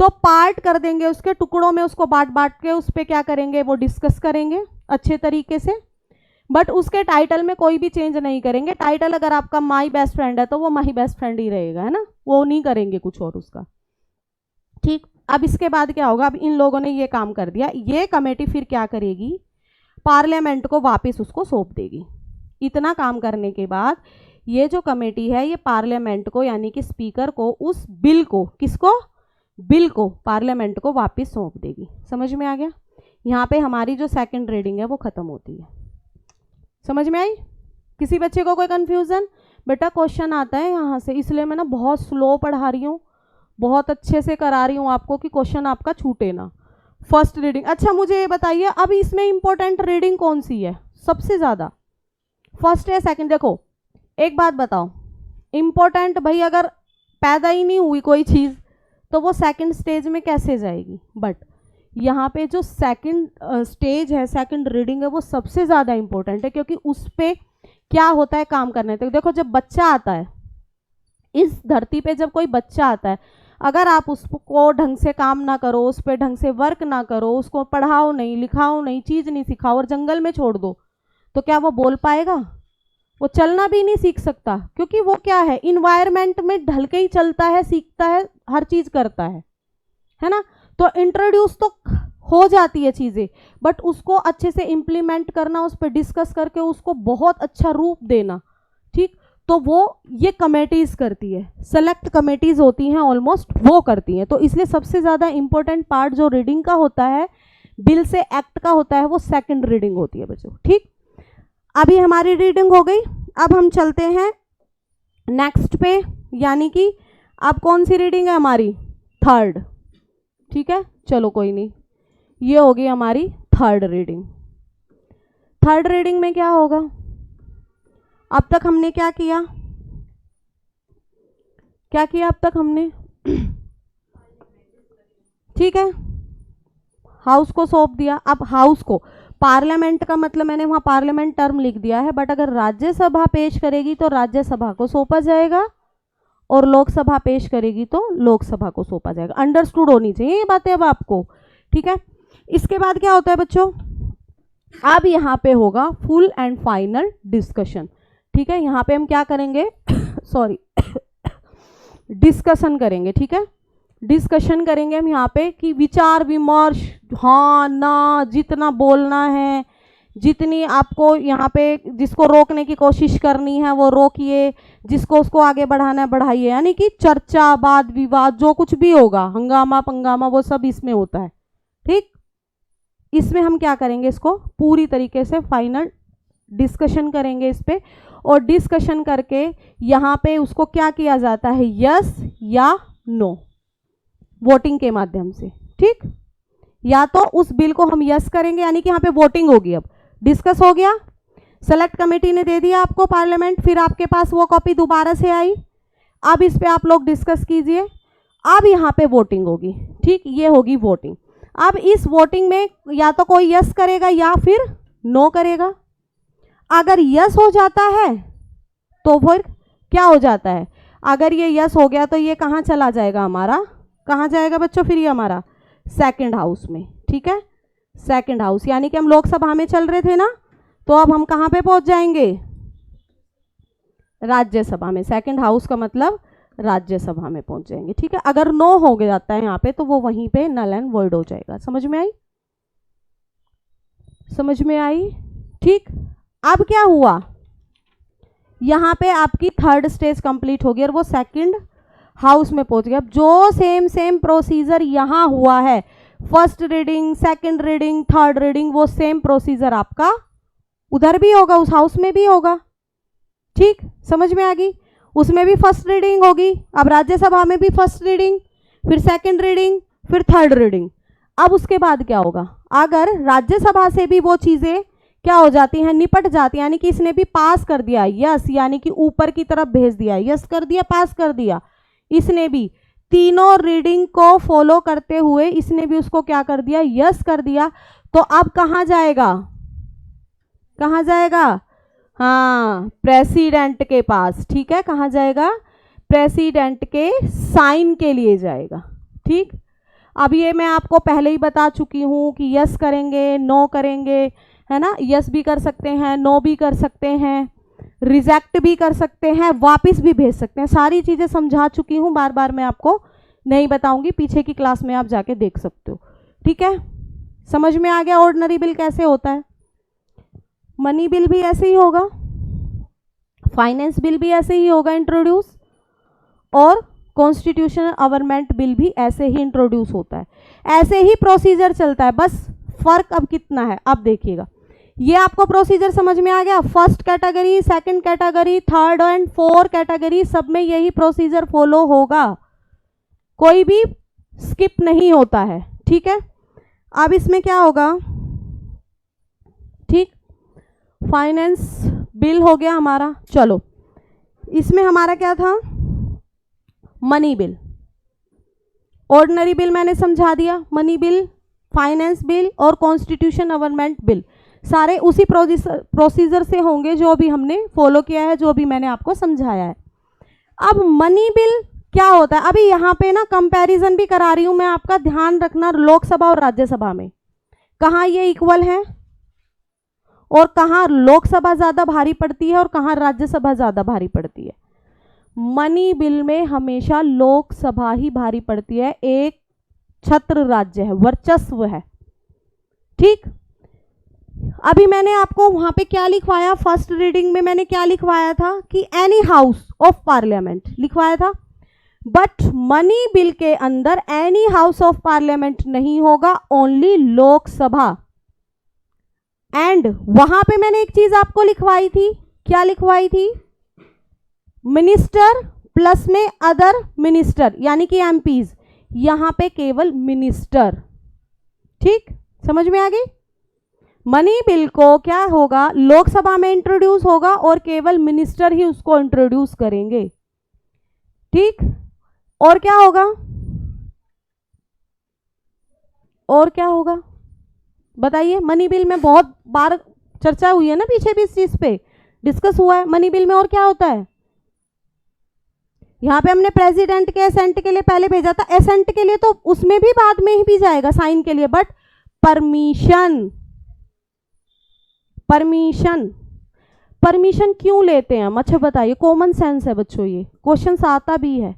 तो पार्ट कर देंगे उसके टुकड़ों में, उसको बांट के उस पर क्या करेंगे, वो डिस्कस करेंगे अच्छे तरीके से, बट उसके टाइटल में कोई भी चेंज नहीं करेंगे। टाइटल अगर आपका माई बेस्ट फ्रेंड है तो वो माई बेस्ट फ्रेंड ही रहेगा, है ना, वो नहीं करेंगे कुछ और उसका, ठीक। अब इसके बाद क्या होगा, अब इन लोगों ने ये काम कर दिया, ये कमेटी फिर क्या करेगी, पार्लियामेंट को वापस उसको सौंप देगी। इतना काम करने के बाद ये जो कमेटी है ये पार्लियामेंट को, यानी कि स्पीकर को, उस बिल को, किसको, बिल को, पार्लियामेंट को वापस सौंप देगी। समझ में आ गया, यहाँ पे हमारी जो सेकंड रीडिंग है वो खत्म होती है। समझ में आई, किसी बच्चे को कोई कंफ्यूजन? बेटा क्वेश्चन आता है यहाँ से, इसलिए मैं ना बहुत स्लो पढ़ा रही हूँ, बहुत अच्छे से करा रही हूँ आपको कि क्वेश्चन आपका छूटे ना। फर्स्ट रीडिंग, अच्छा मुझे ये बताइए अब इसमें इंपॉर्टेंट रीडिंग कौन सी है सबसे ज़्यादा, फर्स्ट या सेकंड? देखो एक बात बताओ, इंपॉर्टेंट भाई अगर पैदा ही नहीं हुई कोई चीज़ तो वो सेकंड स्टेज में कैसे जाएगी, बट यहाँ पे जो सेकंड स्टेज है, सेकंड रीडिंग है, वो सबसे ज़्यादा इंपॉर्टेंट है, क्योंकि उस पर क्या होता है काम करने तक। देखो जब बच्चा आता है इस धरती पे, जब कोई बच्चा आता है, अगर आप उसको ढंग से काम ना करो, उस पर ढंग से वर्क ना करो, उसको पढ़ाओ नहीं, लिखाओ नहीं, चीज़ नहीं सिखाओ और जंगल में छोड़ दो, तो क्या वो बोल पाएगा? वो चलना भी नहीं सीख सकता, क्योंकि वो क्या है, इन्वायरमेंट में ढल के ही चलता है, सीखता है, हर चीज़ करता है ना। तो इंट्रोड्यूस तो हो जाती है चीज़ें, बट उसको अच्छे से इम्प्लीमेंट करना, उस पर डिस्कस करके उसको बहुत अच्छा रूप देना, ठीक, तो वो ये कमेटीज़ करती है, सेलेक्ट कमेटीज़ होती हैं ऑलमोस्ट, वो करती हैं। तो इसलिए सबसे ज़्यादा इंपॉर्टेंट पार्ट जो रीडिंग का होता है, बिल से एक्ट का होता है, वो सेकंड रीडिंग होती है बच्चों, ठीक। अभी हमारी रीडिंग हो गई, अब हम चलते हैं नेक्स्ट पे, यानी कि अब कौन सी रीडिंग है हमारी, थर्ड, ठीक है। चलो कोई नहीं, ये होगी हमारी थर्ड रीडिंग। थर्ड रीडिंग में क्या होगा, अब तक हमने क्या किया, अब तक हमने ठीक है, हाउस को सौंप दिया। अब हाउस को, पार्लियामेंट का मतलब मैंने वहां पार्लियामेंट टर्म लिख दिया है, बट अगर राज्यसभा पेश करेगी तो राज्यसभा को सौंपा जाएगा, और लोकसभा पेश करेगी तो लोकसभा को सौंपा जाएगा। अंडरस्टूड होनी चाहिए ये बातें अब आपको, ठीक है। इसके बाद क्या होता है बच्चों, अब यहाँ पे होगा फुल एंड फाइनल डिस्कशन, ठीक है। यहाँ पे हम क्या करेंगे सॉरी डिस्कशन करेंगे, ठीक है। डिस्कशन करेंगे हम यहाँ पे कि विचार विमर्श, हाँ ना, जितना बोलना है, जितनी आपको यहाँ पे जिसको रोकने की कोशिश करनी है वो रोकिए, जिसको उसको आगे बढ़ाना है बढ़ाइए, यानी कि चर्चा, वाद विवाद, जो कुछ भी होगा, हंगामा पंगामा, वो सब इसमें होता है, ठीक। इसमें हम क्या करेंगे, इसको पूरी तरीके से फाइनल डिस्कशन करेंगे इस पे, और डिस्कशन करके यहाँ पे उसको क्या किया जाता है, यस या नो, वोटिंग के माध्यम से, ठीक। या तो उस बिल को हम यस करेंगे, यानी कि यहाँ पे वोटिंग होगी, अब डिस्कस हो गया, सेलेक्ट कमेटी ने दे दिया आपको पार्लियामेंट, फिर आपके पास वो कॉपी दोबारा से आई, अब इस पे आप लोग डिस्कस कीजिए, अब यहाँ पे वोटिंग होगी, ठीक, ये होगी वोटिंग। अब इस वोटिंग में या तो कोई यस करेगा या फिर नो करेगा। अगर यस हो जाता है तो फिर क्या हो जाता है, अगर ये यस हो गया तो ये कहाँ चला जाएगा हमारा, कहाँ जाएगा बच्चों, फिर ये हमारा सेकंड हाउस में, ठीक है। सेकंड हाउस, यानी कि हम लोकसभा में चल रहे थे ना, तो अब हम कहाँ पे पहुंच जाएंगे, राज्यसभा में, सेकंड हाउस का मतलब राज्यसभा में पहुंच जाएंगे, ठीक है। अगर नो हो गया जाता है यहाँ पे तो वो वहीं पे नल एंड वॉइड हो जाएगा। समझ में आई? समझ में आई? ठीक। अब क्या हुआ, यहाँ पे आपकी थर्ड स्टेज कंप्लीट हो गई और वो सेकंड हाउस में पहुंच गया। अब जो सेम प्रोसीजर यहाँ हुआ है, first reading, second reading, third reading, वो सेम प्रोसीजर आपका उधर भी होगा, उस हाउस में भी होगा। ठीक, समझ में आ गई? उसमें भी फर्स्ट रीडिंग होगी, अब राज्यसभा में भी फर्स्ट रीडिंग, फिर सेकंड रीडिंग, फिर थर्ड रीडिंग। अब उसके बाद क्या होगा, अगर राज्यसभा से भी वो चीज़ें क्या हो जाती हैं, निपट जाती हैं, यानी कि इसने भी पास कर दिया, यस, यानी कि ऊपर की तरफ भेज दिया, यस कर दिया, पास कर दिया, इसने भी तीनों रीडिंग को फॉलो करते हुए इसने भी उसको क्या कर दिया, यस कर दिया। तो अब कहाँ जाएगा, कहाँ जाएगा? हाँ, प्रेसिडेंट के पास। ठीक है, कहाँ जाएगा? प्रेसिडेंट के साइन के लिए जाएगा। ठीक, अब ये मैं आपको पहले ही बता चुकी हूँ कि यस करेंगे, नो करेंगे, है ना, यस भी कर सकते हैं, नो भी कर सकते हैं, रिजेक्ट भी कर सकते हैं, वापस भी भेज सकते हैं। सारी चीज़ें समझा चुकी हूँ, बार बार मैं आपको नहीं बताऊंगी, पीछे की क्लास में आप जाके देख सकते हो। ठीक है, समझ में आ गया ऑर्डिनरी बिल कैसे होता है? मनी बिल भी ऐसे ही होगा, फाइनेंस बिल भी ऐसे ही होगा इंट्रोड्यूस, और कॉन्स्टिट्यूशनल अमेंडमेंट बिल भी ऐसे ही इंट्रोड्यूस होता है। ऐसे ही प्रोसीजर चलता है, बस फर्क अब कितना है, अब देखिएगा। ये आपको प्रोसीजर समझ में आ गया? First category, second category, third and fourth category, सब में यही प्रोसीजर फॉलो होगा, कोई भी स्किप नहीं होता है। ठीक है, अब इसमें क्या होगा? ठीक, फाइनेंस बिल हो गया हमारा। चलो, इसमें हमारा क्या था? Money bill. ऑर्डिनरी बिल मैंने समझा दिया, मनी बिल, फाइनेंस बिल और कॉन्स्टिट्यूशन अमेंडमेंट बिल सारे उसी प्रोसीजर से होंगे जो भी हमने फॉलो किया है, जो भी मैंने आपको समझाया है। अब मनी बिल क्या होता है, अभी यहाँ पे ना कंपैरिजन भी करा रही हूँ मैं, आपका ध्यान रखना, लोकसभा और राज्यसभा में कहाँ ये इक्वल है और कहाँ लोकसभा ज़्यादा भारी पड़ती है और कहाँ राज्यसभा ज़्यादा भारी पड़ती है। मनी बिल में हमेशा लोकसभा ही भारी पड़ती है, एक छत्र राज्य है, वर्चस्व है। ठीक, अभी मैंने आपको वहां पे क्या लिखवाया, फर्स्ट रीडिंग में मैंने क्या लिखवाया था कि एनी हाउस ऑफ पार्लियामेंट लिखवाया था, बट मनी बिल के अंदर एनी हाउस ऑफ पार्लियामेंट नहीं होगा, ओनली लोकसभा। एंड वहां पे मैंने एक चीज आपको लिखवाई थी, क्या लिखवाई थी? मिनिस्टर प्लस में अदर मिनिस्टर, यानी कि एमपीज, यहां पे केवल मिनिस्टर। ठीक, समझ में आ गई? मनी बिल को क्या होगा, लोकसभा में इंट्रोड्यूस होगा और केवल मिनिस्टर ही उसको इंट्रोड्यूस करेंगे। ठीक, और क्या होगा, और क्या होगा बताइए? मनी बिल में बहुत बार चर्चा हुई है ना, पीछे भी इस चीज पे डिस्कस हुआ है। मनी बिल में और क्या होता है? यहाँ पे हमने प्रेसिडेंट के असेंट के लिए पहले भेजा था, असेंट के लिए तो उसमें भी बाद में ही भी जाएगा साइन के लिए, बट परमिशन, परमिशन, परमिशन क्यों लेते हैं हम? अच्छा बताइए, कॉमन सेंस है बच्चों, ये क्वेश्चन आता भी है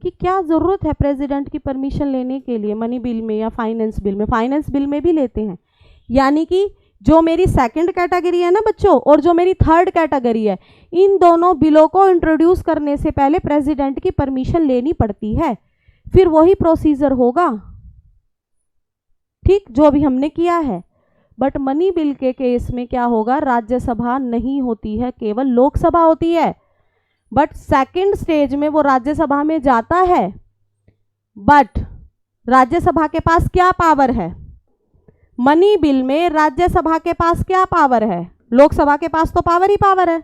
कि क्या जरूरत है प्रेसिडेंट की परमिशन लेने के लिए मनी बिल में या फाइनेंस बिल में? फाइनेंस बिल में भी लेते हैं, यानी कि जो मेरी सेकंड कैटेगरी है ना बच्चों और जो मेरी थर्ड कैटेगरी है, इन दोनों बिलों को इंट्रोड्यूस करने से पहले प्रेसिडेंट की परमिशन लेनी पड़ती है, फिर वही प्रोसीजर होगा। ठीक, जो अभी हमने किया है। बट मनी बिल के केस में क्या होगा, राज्यसभा नहीं होती है, केवल लोकसभा होती है। बट सेकंड स्टेज में वो राज्यसभा में जाता है, बट राज्यसभा के पास क्या पावर है? मनी बिल में राज्यसभा के पास क्या पावर है? लोकसभा के पास तो पावर ही पावर है,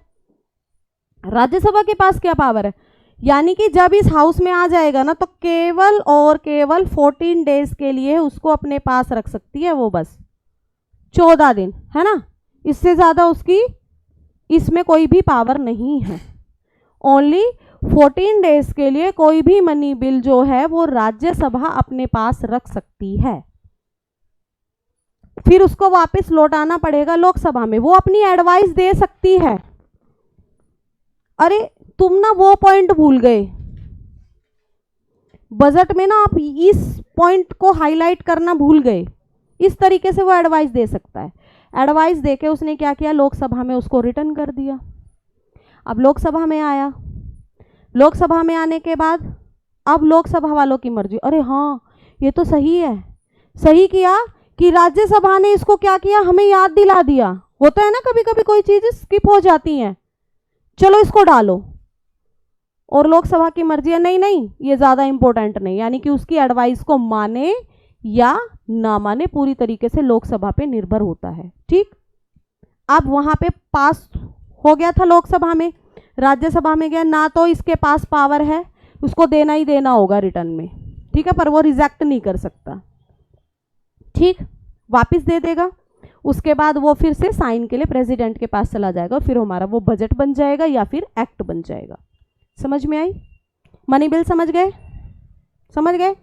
राज्यसभा के पास क्या पावर है? यानी कि जब इस हाउस में आ जाएगा ना, तो केवल और केवल 14 डेज के लिए उसको अपने पास रख सकती है वो, बस 14 दिन, है ना, इससे ज़्यादा उसकी इसमें कोई भी पावर नहीं है। ओनली 14 डेज के लिए कोई भी मनी बिल जो है वो राज्यसभा अपने पास रख सकती है, फिर उसको वापस लौटाना पड़ेगा लोकसभा में। वो अपनी एडवाइस दे सकती है, अरे तुम ना वो पॉइंट भूल गए बजट में ना, आप इस पॉइंट को हाईलाइट करना भूल गए। इस तरीके से वो एडवाइस दे सकता है। एडवाइस देके उसने क्या किया, लोकसभा में उसको रिटर्न कर दिया। अब लोकसभा में आया, लोकसभा में आने के बाद अब लोकसभा वालों की मर्जी, अरे हाँ ये तो सही है, सही किया कि राज्यसभा ने इसको क्या किया, हमें याद दिला दिया। होता है ना कभी कभी कोई चीज़ स्किप हो जाती हैं, चलो इसको डालो। और लोकसभा की मर्जी है, नहीं नहीं ये ज़्यादा इंपॉर्टेंट नहीं, यानी कि उसकी एडवाइस को माने या ना माने पूरी तरीके से लोकसभा पे निर्भर होता है। ठीक, अब वहां पे पास हो गया था लोकसभा में, राज्यसभा में गया ना, तो इसके पास पावर है, उसको देना ही देना होगा रिटर्न में। ठीक है, पर वो रिजेक्ट नहीं कर सकता। ठीक, वापस दे देगा। उसके बाद वो फिर से साइन के लिए प्रेसिडेंट के पास चला जाएगा, फिर हमारा वो बजट बन जाएगा या फिर एक्ट बन जाएगा। समझ में आई? मनी बिल समझ गए? समझ गए?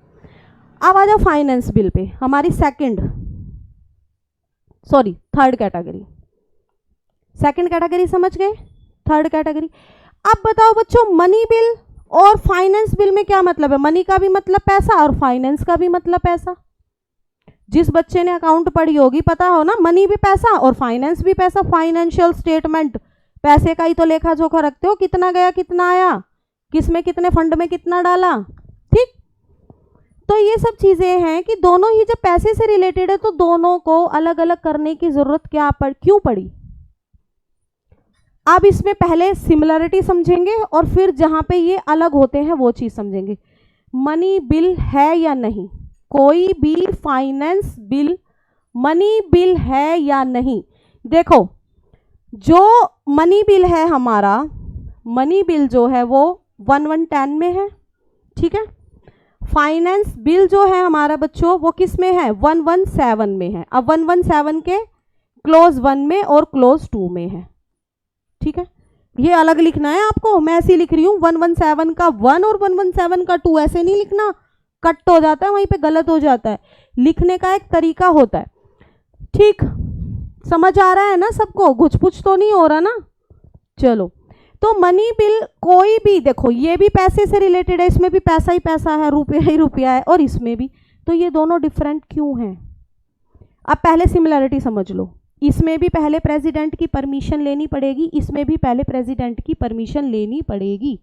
अब आ जाओ फाइनेंस बिल पे, हमारी थर्ड कैटेगरी। सेकंड कैटेगरी समझ गए, थर्ड कैटेगरी। अब बताओ बच्चों, मनी बिल और फाइनेंस बिल में क्या मतलब है? मनी का भी मतलब पैसा और फाइनेंस का भी मतलब पैसा। जिस बच्चे ने अकाउंट पढ़ी होगी पता हो ना, मनी भी पैसा और फाइनेंस भी पैसा। फाइनेंशियल स्टेटमेंट, पैसे का ही तो लेखा जोखा रखते हो, कितना गया कितना आया, किस में कितने फंड में कितना डाला। ठीक, तो ये सब चीजें हैं कि दोनों ही जब पैसे से रिलेटेड है तो दोनों को अलग अलग करने की जरूरत क्यों पड़ी। अब इसमें पहले सिमिलरिटी समझेंगे और फिर जहां पे ये अलग होते हैं वो चीज समझेंगे। मनी बिल है या नहीं, कोई भी फाइनेंस बिल मनी बिल है या नहीं। देखो, जो मनी बिल है हमारा, मनी बिल जो है वो 1110 में है। ठीक है, फाइनेंस बिल जो है हमारा बच्चों वो किस में है, 117 में है। अब 117 के क्लोज 1 में और क्लोज 2 में है। ठीक है, ये अलग लिखना है आपको, मैं ऐसे लिख रही हूँ 117 का 1 और 117 का 2, ऐसे नहीं लिखना, कट हो जाता है, वहीं पे गलत हो जाता है। लिखने का एक तरीका होता है। ठीक, समझ आ रहा है ना सबको? घुच-पुच तो नहीं हो रहा ना? चलो, तो मनी बिल कोई भी, देखो ये भी पैसे से रिलेटेड है, इसमें भी पैसा ही पैसा है, रुपया ही रुपया है, और इसमें भी, तो ये दोनों डिफरेंट क्यों हैं? अब पहले सिमिलरिटी समझ लो। इसमें भी पहले प्रेसिडेंट की परमिशन लेनी पड़ेगी, इसमें भी पहले प्रेसिडेंट की परमिशन लेनी पड़ेगी।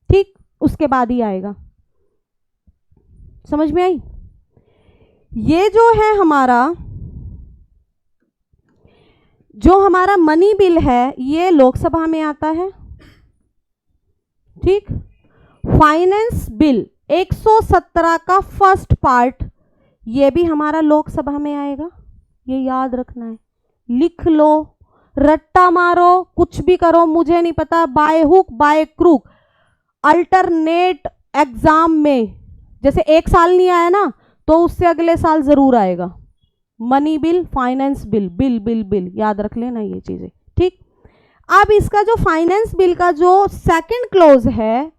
ठीक, उसके बाद ही आएगा। समझ में आई? ये जो है हमारा मनी बिल है, ये लोकसभा में आता है। ठीक, फाइनेंस बिल 117 का फर्स्ट पार्ट, ये भी हमारा लोकसभा में आएगा। ये याद रखना है, लिख लो, रट्टा मारो, कुछ भी करो, मुझे नहीं पता, by hook by crook. Alternate exam में जैसे एक साल नहीं आया ना, तो उससे अगले साल जरूर आएगा। Money bill, finance bill, bill bill bill, याद रख लेना ये चीजें। ठीक, अब इसका जो फाइनेंस बिल का जो सेकंड क्लोज है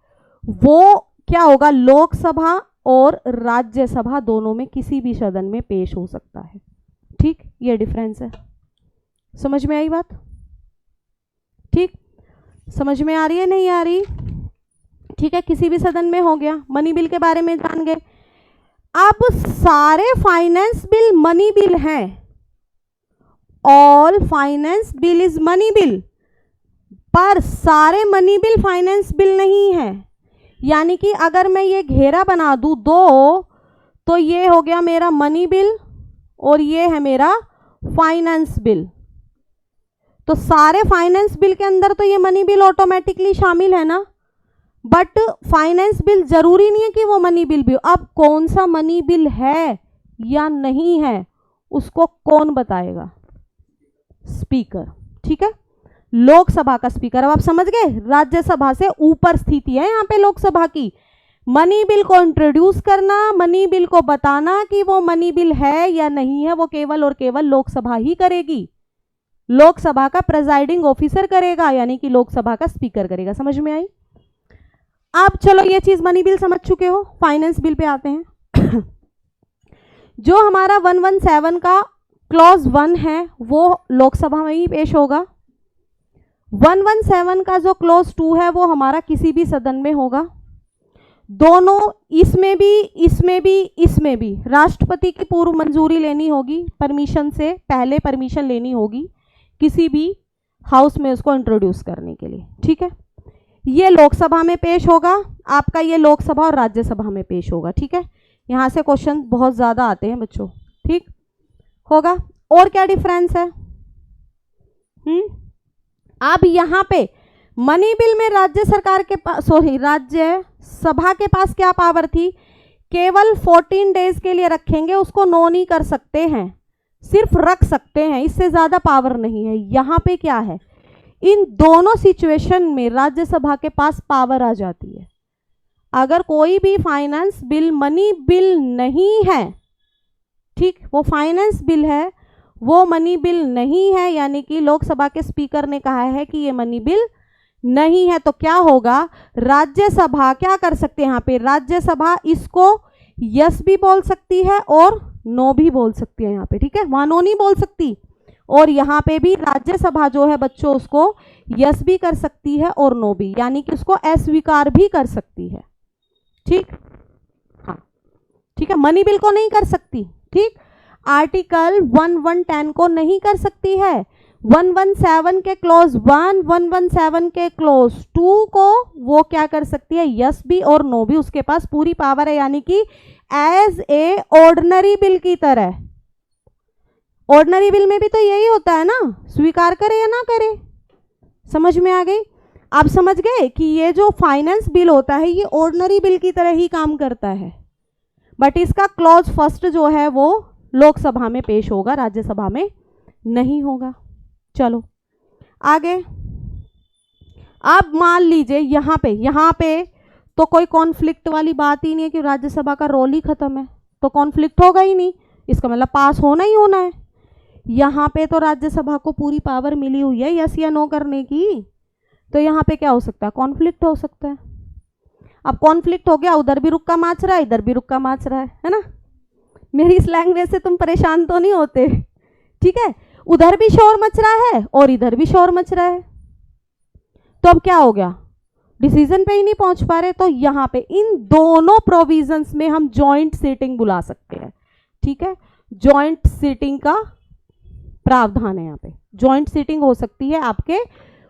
वो क्या होगा, लोकसभा और राज्यसभा दोनों में किसी भी सदन में पेश हो सकता है। ठीक, ये डिफरेंस है। समझ में आई बात? ठीक, समझ में आ रही है, नहीं आ रही? ठीक है, किसी भी सदन में हो गया, मनी बिल के बारे में जान गए। अब सारे फाइनेंस बिल मनी बिल हैं, all finance bill is money bill, पर सारे मनी बिल फाइनेंस बिल नहीं है। यानी कि अगर मैं ये घेरा बना दूं 2, तो ये हो गया मेरा मनी बिल और ये है मेरा फाइनेंस बिल। तो सारे फाइनेंस बिल के अंदर तो ये मनी बिल ऑटोमेटिकली शामिल है ना, बट फाइनेंस बिल जरूरी नहीं है कि वो मनी बिल भी हो। अब कौन सा मनी बिल है या नहीं है उसको कौन बताएगा? स्पीकर। ठीक है, लोकसभा का स्पीकर। अब आप समझ गए, राज्यसभा से ऊपर स्थिति है यहाँ पे लोकसभा की। मनी बिल को इंट्रोड्यूस करना, मनी बिल को बताना कि वो मनी बिल है या नहीं है, वो केवल और केवल लोकसभा ही करेगी। लोकसभा का प्रेजाइडिंग ऑफिसर करेगा, यानी कि लोकसभा का स्पीकर करेगा। समझ में आई? अब चलो ये चीज मनी बिल समझ चुके हो, फाइनेंस बिल पे आते हैं। जो हमारा 117 का क्लॉज 1 है वो लोकसभा में ही पेश होगा। 117 का जो क्लॉज 2 है वो हमारा किसी भी सदन में होगा, दोनों इसमें भी राष्ट्रपति की पूर्व मंजूरी लेनी होगी, परमिशन से पहले परमिशन लेनी होगी किसी भी हाउस में उसको इंट्रोड्यूस करने के लिए, ठीक है। ये लोकसभा में पेश होगा आपका, ये लोकसभा और राज्यसभा में पेश होगा, ठीक है। यहाँ से क्वेश्चन बहुत ज़्यादा आते हैं बच्चों, ठीक होगा। और क्या डिफरेंस है? अब यहाँ पे मनी बिल में राज्य सरकार के पास, राज्य सभा के पास क्या पावर थी? केवल 14 डेज के लिए रखेंगे, उसको नो नहीं कर सकते हैं, सिर्फ रख सकते हैं, इससे ज़्यादा पावर नहीं है। यहाँ पे क्या है, इन दोनों सिचुएशन में राज्यसभा के पास पावर आ जाती है। अगर कोई भी फाइनेंस बिल मनी बिल नहीं है, ठीक, वो फाइनेंस बिल है, वो मनी बिल नहीं है, यानी कि लोकसभा के स्पीकर ने कहा है कि ये मनी बिल नहीं है, तो क्या होगा, राज्यसभा क्या कर सकते हैं यहाँ पे, राज्यसभा इसको यस भी बोल सकती है और नो भी बोल सकती है यहाँ पे, ठीक है। वहाँ नो नहीं बोल सकती, और यहाँ पे भी राज्यसभा जो है बच्चों उसको यस भी कर सकती है और नो भी, यानी कि उसको अस्वीकार भी कर सकती है, ठीक, हाँ, ठीक है। मनी बिल को नहीं कर सकती, ठीक, आर्टिकल 1110 को नहीं कर सकती है, 117 के क्लॉज 1, 117 के क्लॉज 2 को वो क्या कर सकती है, यस भी और नो भी, उसके पास पूरी पावर है, यानी कि एज ए ऑर्डिनरी बिल की तरह। ऑर्डिनरी बिल में भी तो यही होता है ना, स्वीकार करे या ना करे, समझ में आ गई? आप समझ गए कि ये जो फाइनेंस बिल होता है ये ऑर्डिनरी बिल की तरह ही काम करता है, बट इसका क्लॉज फर्स्ट जो है वो लोकसभा में पेश होगा, राज्यसभा में नहीं होगा। चलो आगे। अब मान लीजिए यहाँ पे तो कोई कॉन्फ्लिक्ट वाली बात ही नहीं है कि राज्यसभा का रोल ही खत्म है, तो कॉन्फ्लिक्ट होगा ही नहीं, इसका मतलब पास होना ही होना है। यहाँ पे तो राज्यसभा को पूरी पावर मिली हुई है यस या नो करने की, तो यहाँ पे क्या हो सकता है, कॉन्फ्लिक्ट हो सकता है। अब कॉन्फ्लिक्ट हो गया, उधर भी रुक्का माच रहा है, इधर भी रुक्का माच रहा है ना। मेरी इस लैंग्वेज से तुम परेशान तो नहीं होते, ठीक है। उधर भी शोर मच रहा है और इधर भी शोर मच रहा है, तो अब क्या हो गया, डिसीजन पे ही नहीं पहुंच पा रहे। तो यहाँ पे इन दोनों प्रोविजंस में हम जॉइंट सीटिंग बुला सकते हैं, ठीक है। जॉइंट सीटिंग का प्रावधान है यहाँ पे, जॉइंट सीटिंग हो सकती है आपके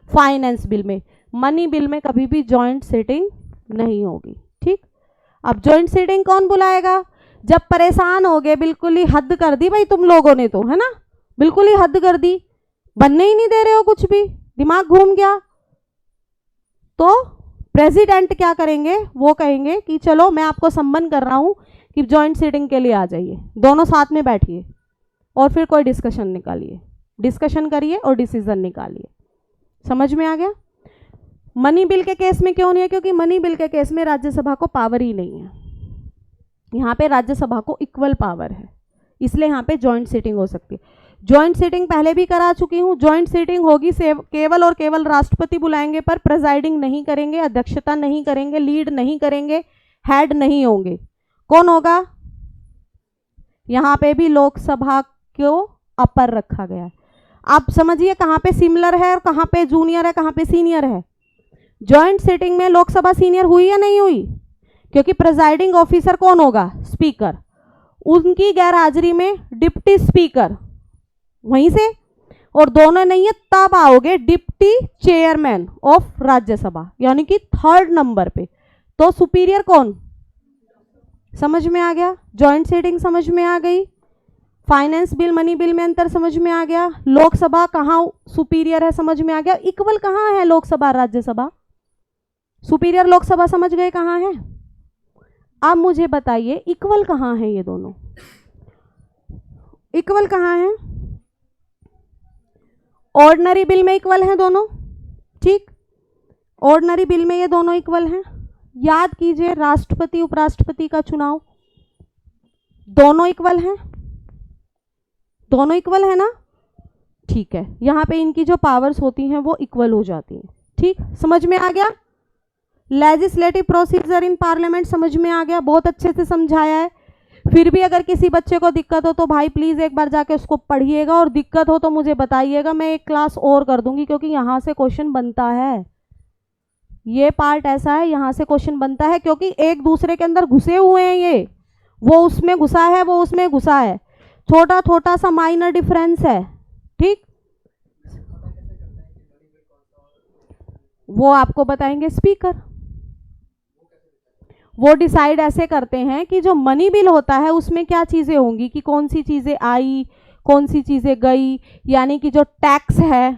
फाइनेंस बिल में, मनी बिल में कभी भी जॉइंट सीटिंग नहीं होगी, ठीक। अब जॉइंट सीटिंग कौन बुलाएगा, जब परेशान हो गए, बिल्कुल ही हद कर दी भाई तुम लोगों ने, तो है ना, बिल्कुल ही हद कर दी, बनने ही नहीं दे रहे हो कुछ भी, दिमाग घूम गया, तो प्रेसिडेंट क्या करेंगे, वो कहेंगे कि चलो मैं आपको सम्मन कर रहा हूं कि जॉइंट सीटिंग के लिए आ जाइए, दोनों साथ में बैठिए और फिर कोई डिस्कशन निकालिए, डिस्कशन करिए और डिसीजन निकालिए। समझ में आ गया? मनी बिल के केस में क्यों नहीं है, क्योंकि मनी बिल के केस में राज्यसभा को पावर ही नहीं है, यहाँ पे राज्यसभा को इक्वल पावर है, इसलिए यहाँ पे जॉइंट सीटिंग हो सकती है। जॉइंट सीटिंग पहले भी करा चुकी हूँ, जॉइंट सीटिंग होगी केवल और केवल राष्ट्रपति बुलाएंगे, पर प्रेजाइडिंग नहीं करेंगे, अध्यक्षता नहीं करेंगे, लीड नहीं करेंगे, हेड नहीं होंगे। कौन होगा? यहाँ पे भी लोकसभा को अपर रखा गया है। आप समझिए कहाँ पे सिमिलर है और कहाँ पे जूनियर है, कहाँ पे सीनियर है। जॉइंट सीटिंग में लोकसभा सीनियर हुई या नहीं हुई, क्योंकि प्रेजाइडिंग ऑफिसर कौन होगा, स्पीकर, उनकी गैरहाजिरी में डिप्टी स्पीकर वहीं से, और दोनों नहीं है तब आओगे डिप्टी चेयरमैन ऑफ राज्यसभा, यानी कि 3rd नंबर पे। तो सुपीरियर कौन, समझ में आ गया? जॉइंट सीटिंग समझ में आ गई, फाइनेंस बिल मनी बिल में अंतर समझ में आ गया, लोकसभा कहाँ सुपीरियर है समझ में आ गया, इक्वल कहाँ है लोकसभा राज्यसभा, सुपीरियर लोकसभा समझ गए कहाँ है। अब मुझे बताइए इक्वल कहाँ है, ये दोनों इक्वल कहाँ है? ऑर्डिनरी बिल में इक्वल हैं दोनों, ठीक, ऑर्डिनरी बिल में ये दोनों इक्वल हैं। याद कीजिए राष्ट्रपति उपराष्ट्रपति का चुनाव, दोनों इक्वल हैं, दोनों इक्वल है ना, ठीक है। यहाँ पे इनकी जो पावर्स होती हैं वो इक्वल हो जाती हैं, ठीक, समझ में आ गया? लेजिस्लेटिव प्रोसीजर इन पार्लियामेंट समझ में आ गया, बहुत अच्छे से समझाया है। फिर भी अगर किसी बच्चे को दिक्कत हो तो भाई प्लीज़ एक बार जाके उसको पढ़िएगा, और दिक्कत हो तो मुझे बताइएगा, मैं एक क्लास और कर दूंगी, क्योंकि यहाँ से क्वेश्चन बनता है। ये पार्ट ऐसा है, यहाँ से क्वेश्चन बनता है, क्योंकि एक दूसरे के अंदर घुसे हुए हैं ये, वो उसमें घुसा है, वो उसमें घुसा है, छोटा छोटा सा माइनर डिफरेंस है। ठीक, वो आपको बताएंगे स्पीकर। वो डिसाइड ऐसे करते हैं कि जो मनी बिल होता है उसमें क्या चीज़ें होंगी, कि कौन सी चीज़ें आई, कौन सी चीज़ें गई, यानी कि जो टैक्स है,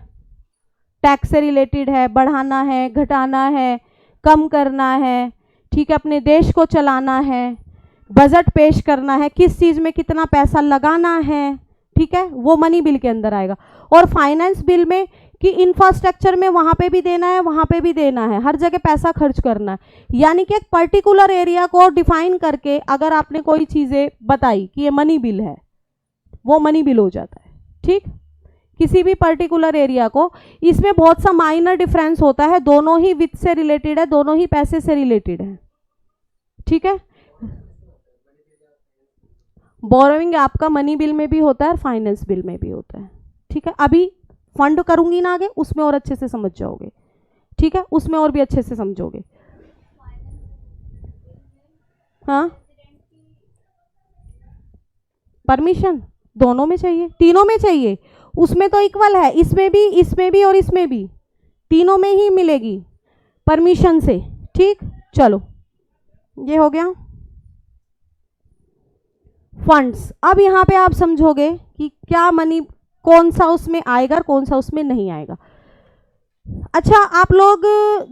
टैक्स से रिलेटेड है, बढ़ाना है, घटाना है, कम करना है, ठीक है, अपने देश को चलाना है, बजट पेश करना है, किस चीज़ में कितना पैसा लगाना है, ठीक है, वो मनी बिल के अंदर आएगा। और फाइनेंस बिल में कि इंफ्रास्ट्रक्चर में वहाँ पे भी देना है, वहाँ पे भी देना है, हर जगह पैसा खर्च करना है, यानी कि एक पर्टिकुलर एरिया को डिफाइन करके अगर आपने कोई चीज़ें बताई कि ये मनी बिल है, वो मनी बिल हो जाता है। ठीक, किसी भी पर्टिकुलर एरिया को, इसमें बहुत सा माइनर डिफरेंस होता है, दोनों ही वित्त से रिलेटेड है, दोनों ही पैसे से रिलेटेड है। ठीक है, बोरोइंग आपका मनी बिल में भी होता है और फाइनेंस बिल में भी होता है। ठीक है, अभी फंड करूंगी ना आगे, उसमें और अच्छे से समझ जाओगे। ठीक है, उसमें और भी अच्छे से समझोगे। हाँ, परमिशन दोनों में चाहिए, तीनों में चाहिए, उसमें तो इक्वल है, इसमें भी और इसमें भी, तीनों में ही मिलेगी परमिशन से। ठीक, चलो ये हो गया फंड्स। अब यहाँ पे आप समझोगे कि क्या मनी, कौन सा उसमें आएगा और कौन सा उसमें नहीं आएगा। अच्छा, आप लोग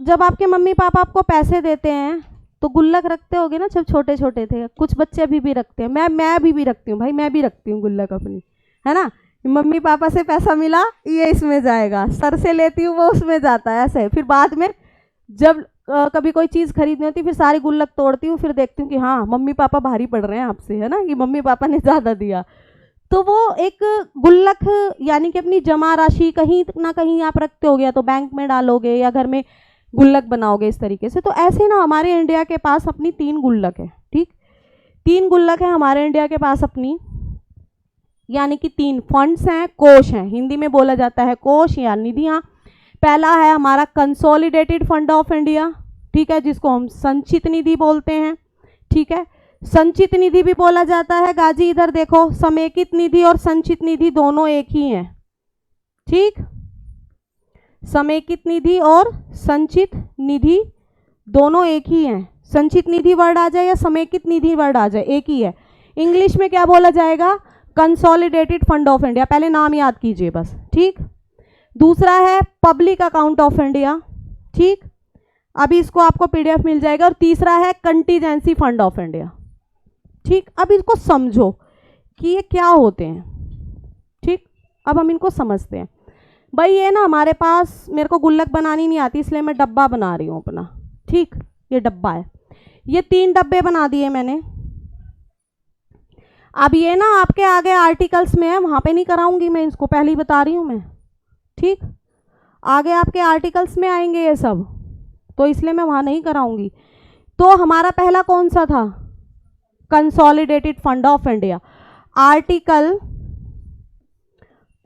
जब आपके मम्मी पापा आपको पैसे देते हैं तो गुल्लक रखते होगे ना, जब छोटे छोटे थे, कुछ बच्चे अभी भी रखते हैं, मैं अभी भी रखती हूँ भाई, मैं भी रखती हूँ गुल्लक अपनी, है ना। मम्मी पापा से पैसा मिला, ये इसमें जाएगा, सर से लेती हूँ वो उसमें जाता है, ऐसे। फिर बाद में जब कभी कोई चीज़ खरीदनी होती, फिर सारी गुल्लक तोड़ती हूँ, फिर देखती हूँ कि हाँ मम्मी पापा भारी पड़ रहे हैं आपसे, है ना, कि मम्मी पापा ने ज़्यादा दिया। तो वो एक गुल्लक यानी कि अपनी जमा राशि कहीं ना कहीं आप रखते हो, गया तो बैंक में डालोगे या घर में गुल्लक बनाओगे इस तरीके से। तो ऐसे ना हमारे इंडिया के पास अपनी 3 गुल्लक है। ठीक, 3 गुल्लक है हमारे इंडिया के पास अपनी, यानी कि 3 फंड्स हैं, कोष हैं, हिंदी में बोला जाता है कोष या निधियां। पहला है हमारा कंसोलिडेटेड फंड ऑफ इंडिया, ठीक है, जिसको हम संचित निधि बोलते हैं। ठीक है, संचित निधि भी बोला जाता है, गाजी इधर देखो, समेकित निधि और संचित निधि दोनों एक ही हैं। ठीक, समेकित निधि और संचित निधि दोनों एक ही हैं। संचित निधि वर्ड आ जाए या समेकित निधि वर्ड आ जाए, एक ही है। इंग्लिश में क्या बोला जाएगा, कंसोलिडेटेड फंड ऑफ इंडिया, पहले नाम याद कीजिए बस। ठीक, दूसरा है पब्लिक अकाउंट ऑफ इंडिया। ठीक, अभी इसको आपको पीडीएफ मिल जाएगा। और तीसरा है कंटीजेंसी फंड ऑफ इंडिया। ठीक, अब इसको समझो कि ये क्या होते हैं। ठीक, अब हम इनको समझते हैं। भाई ये ना हमारे पास, मेरे को गुल्लक बनानी नहीं आती इसलिए मैं डब्बा बना रही हूँ अपना। ठीक, ये डब्बा है, ये 3 डब्बे बना दिए मैंने। अब ये ना आपके आगे आर्टिकल्स में है, वहाँ पे नहीं कराऊंगी मैं, इसको पहले ही बता रही हूँ मैं। ठीक, आगे आपके आर्टिकल्स में आएंगे ये सब, तो इसलिए मैं वहाँ नहीं कराऊंगी। तो हमारा पहला कौन सा था, consolidated fund of India, article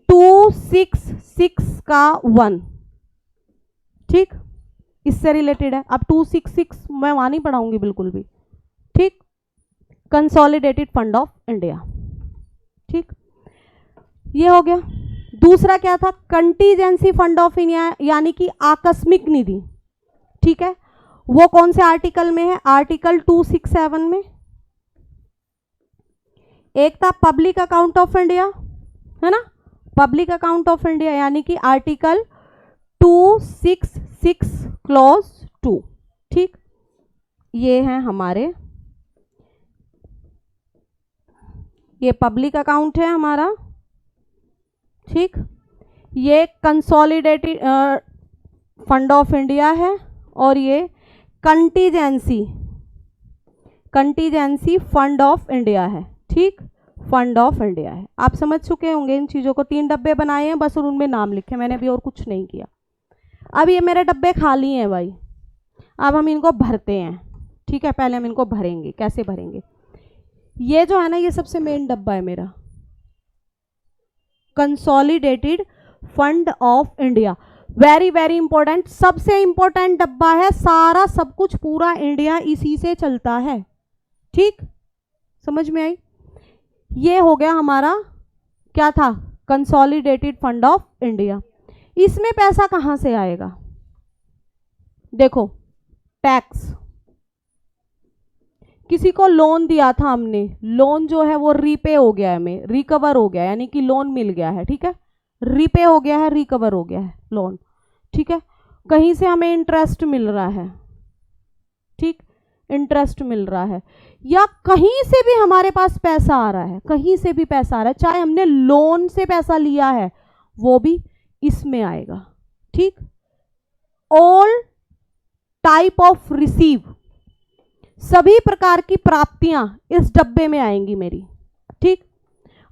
266 का 1। ठीक, इससे रिलेटेड है। अब 266 मैं वहाँ नहीं पढ़ाऊंगी बिल्कुल भी। ठीक, कंसोलिडेटेड फंड ऑफ इंडिया। ठीक, ये हो गया। दूसरा क्या था, कंटीजेंसी फंड ऑफ इंडिया, यानी कि आकस्मिक निधि। ठीक है, वो कौन से आर्टिकल में है, आर्टिकल 267 में। एक था पब्लिक अकाउंट ऑफ इंडिया, है ना, पब्लिक अकाउंट ऑफ इंडिया यानी कि आर्टिकल 266 क्लॉज 2। ठीक, ये है हमारे, ये पब्लिक अकाउंट है हमारा। ठीक, ये कंसोलिडेटेड फंड ऑफ इंडिया है, और ये कंटीजेंसी फंड ऑफ इंडिया है। ठीक, फंड ऑफ इंडिया है। आप समझ चुके होंगे इन चीज़ों को। 3 डब्बे बनाए हैं बस, और उनमें नाम लिखे मैंने, अभी और कुछ नहीं किया। अब ये मेरे डब्बे खाली हैं भाई, अब हम इनको भरते हैं। ठीक है, पहले हम इनको भरेंगे। कैसे भरेंगे, ये जो है ना, ये सबसे मेन डब्बा है मेरा, consolidated fund of India. Very very important, सबसे इंपॉर्टेंट डब्बा है, सारा सब कुछ पूरा इंडिया इसी से चलता है। ठीक, समझ में आई? ये हो गया हमारा, क्या था, कंसोलिडेटेड फंड ऑफ इंडिया। इसमें पैसा कहां से आएगा? देखो, टैक्स, किसी को लोन दिया था हमने, लोन जो है वो रीपे हो गया है, हमें रिकवर हो गया, यानी कि लोन मिल गया है, ठीक है, रीपे हो गया है, रिकवर हो गया है लोन, ठीक है। कहीं से हमें इंटरेस्ट मिल रहा है, ठीक, इंटरेस्ट मिल रहा है, या कहीं से भी हमारे पास पैसा आ रहा है, कहीं से भी पैसा आ रहा है, चाहे हमने लोन से पैसा लिया है वो भी इसमें आएगा, ठीक। ऑल टाइप ऑफ रिसीव, सभी प्रकार की प्राप्तियां इस डब्बे में आएंगी मेरी, ठीक।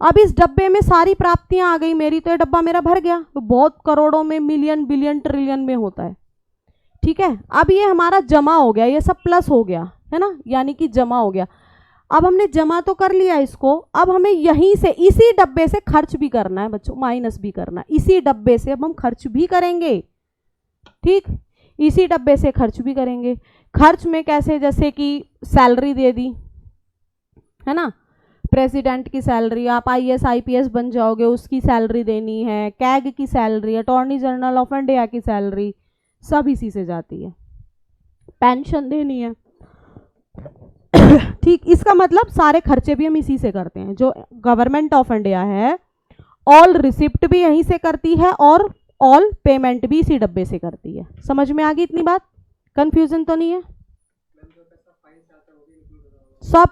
अब इस डब्बे में सारी प्राप्तियां आ गई मेरी, तो ये डब्बा मेरा भर गया, तो बहुत करोड़ों में, मिलियन, बिलियन, ट्रिलियन में होता है, ठीक है। अब ये हमारा जमा हो गया, ये सब प्लस हो गया है ना, यानी कि जमा हो गया। अब हमने जमा तो कर लिया इसको, अब हमें यहीं से, इसी डब्बे से खर्च भी करना है बच्चों, माइनस भी करना है, इसी डब्बे से अब हम खर्च भी करेंगे, ठीक, इसी डब्बे से खर्च भी करेंगे। खर्च में कैसे, जैसे कि सैलरी दे दी है ना, प्रेसिडेंट की सैलरी, आप आईएएस आईपीएस बन जाओगे उसकी सैलरी देनी है, कैग की salary, attorney general of India की सैलरी, सब इसी से जाती है, पेंशन देनी है, ठीक। इसका मतलब सारे खर्चे भी हम इसी से करते हैं, जो गवर्नमेंट ऑफ इंडिया है, ऑल रिसिप्ट भी यहीं से करती है और ऑल पेमेंट भी इसी डब्बे से करती है। समझ में आ गई इतनी बात? कंफ्यूजन तो नहीं है? सब,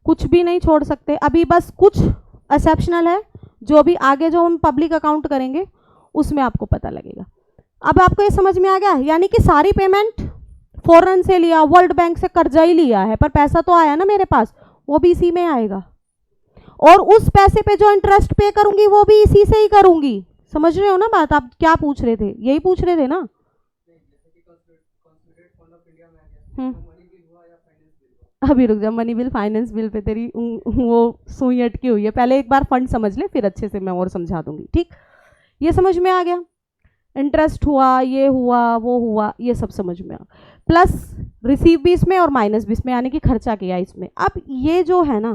कुछ भी नहीं छोड़ सकते अभी, बस कुछ एक्सेप्शनल है, जो भी आगे जो हम पब्लिक अकाउंट करेंगे उसमें आपको पता लगेगा। अब आपको ये समझ में आ गया, यानी कि सारी पेमेंट फॉरेन से लिया, वर्ल्ड बैंक से कर्जा ही लिया है, पर पैसा तो आया ना मेरे पास, वो भी इसी में आएगा, और उस पैसे पे जो इंटरेस्ट पे करूंगी वो भी इसी से ही करूंगी। समझ रहे हो ना बात? आप क्या पूछ रहे थे, यही पूछ रहे थे ना? अभी रुक जा, money bill finance bill pay तेरी वो सुई अटकी हुई है, पहले एक बार फंड समझ ले, फिर अच्छे से मैं और समझा दूंगी, ठीक। ये समझ में आ गया, इंटरेस्ट हुआ, ये हुआ, वो हुआ, ये सब समझ में आ, प्लस रिसीव भी इसमें और माइनस भी इसमें, यानी कि खर्चा किया इसमें। अब ये जो है ना,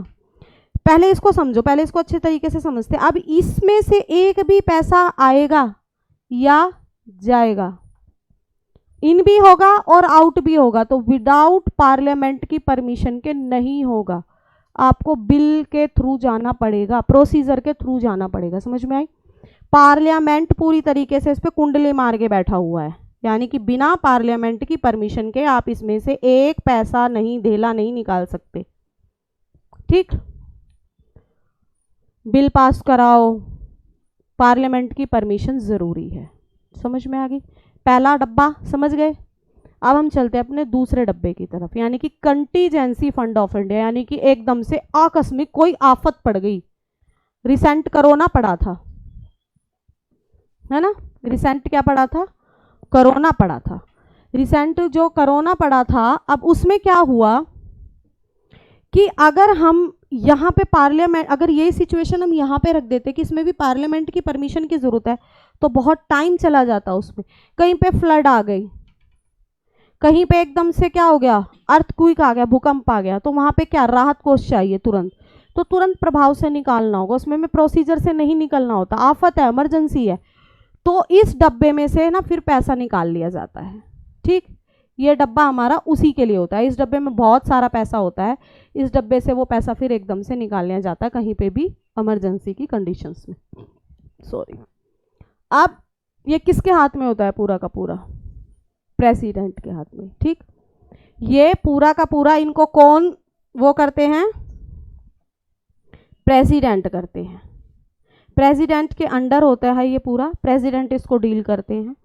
पहले इसको समझो, पहले इसको अच्छे तरीके से समझते हैं। अब इसमें से एक भी पैसा आएगा या जाएगा, इन भी होगा और आउट भी होगा, तो विदाउट पार्लियामेंट की परमिशन के नहीं होगा, आपको बिल के थ्रू जाना पड़ेगा, प्रोसीजर के थ्रू जाना पड़ेगा। समझ में आई? पार्लियामेंट पूरी तरीके से इस पर कुंडली मार के बैठा हुआ है, यानी कि बिना पार्लियामेंट की परमिशन के आप इसमें से एक पैसा नहीं, धेला नहीं निकाल सकते, ठीक। बिल पास कराओ, पार्लियामेंट की परमिशन जरूरी है। समझ में आ गई? पहला डब्बा समझ गए। अब हम चलते हैं अपने दूसरे डब्बे की तरफ, यानी कि कंटीजेंसी फंड ऑफ इंडिया, यानी कि एकदम से आकस्मिक कोई आफत पड़ गई, रिसेंट कोरोना पड़ा था, है ना, रिसेंट क्या पड़ा था? कोरोना पड़ा था। रिसेंट जो कोरोना पड़ा था, अब उसमें क्या हुआ कि अगर हम यहाँ पे पार्लियामेंट, अगर ये सिचुएशन हम यहाँ पे रख देते कि इसमें भी पार्लियामेंट की परमिशन की जरूरत है, तो बहुत टाइम चला जाता उसमें। कहीं पे फ्लड आ गई, कहीं पे एकदम से क्या हो गया, अर्थक्वेक आ गया, भूकंप आ गया, तो वहाँ पे क्या, राहत कोष चाहिए तुरंत, तो तुरंत प्रभाव से निकालना होगा, उसमें में प्रोसीजर से नहीं निकलना होता, आफत है, इमरजेंसी है, तो इस डब्बे में से ना फिर पैसा निकाल लिया जाता है, ठीक। ये डब्बा हमारा उसी के लिए होता है, इस डब्बे में बहुत सारा पैसा होता है, इस डब्बे से वो पैसा फिर एकदम से निकाल लिया जाता है कहीं पे भी इमरजेंसी की कंडीशंस में। सॉरी। अब ये किसके हाथ में होता है पूरा का पूरा? प्रेसिडेंट के हाथ में, ठीक। ये पूरा का पूरा इनको कौन वो करते हैं? प्रेसिडेंट करते हैं, प्रेसिडेंट के अंडर होता है ये पूरा, प्रेसिडेंट इसको डील करते हैं।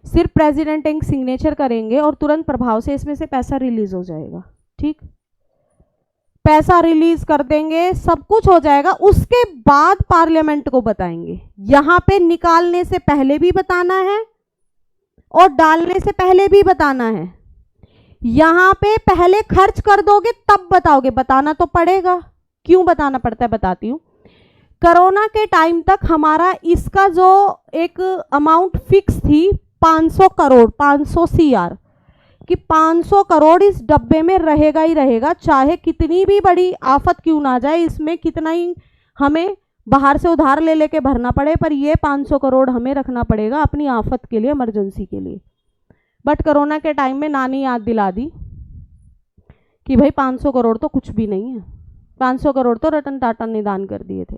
सिर्फ प्रेसिडेंट एक सिग्नेचर करेंगे और तुरंत प्रभाव से इसमें से पैसा रिलीज हो जाएगा, ठीक। पैसा रिलीज कर देंगे, सब कुछ हो जाएगा, उसके बाद पार्लियामेंट को बताएंगे। यहां पे निकालने से पहले भी बताना है और डालने से पहले भी बताना है। यहाँ पे पहले खर्च कर दोगे तब बताओगे, बताना तो पड़ेगा। क्यों बताना पड़ता है बताती हूँ। कोरोना के टाइम तक हमारा इसका जो एक अमाउंट फिक्स थी 500 करोड़ 500 CR कि 500 करोड़ इस डब्बे में रहेगा ही रहेगा, चाहे कितनी भी बड़ी आफत क्यों ना जाए, इसमें कितना ही हमें बाहर से उधार ले लेके भरना पड़े, पर ये 500 करोड़ हमें रखना पड़ेगा अपनी आफत के लिए, इमरजेंसी के लिए। बट कोरोना के टाइम में नानी याद दिला दी कि भाई 500 करोड़ तो कुछ भी नहीं है, 500 करोड़ तो रतन टाटा ने दान कर दिए थे।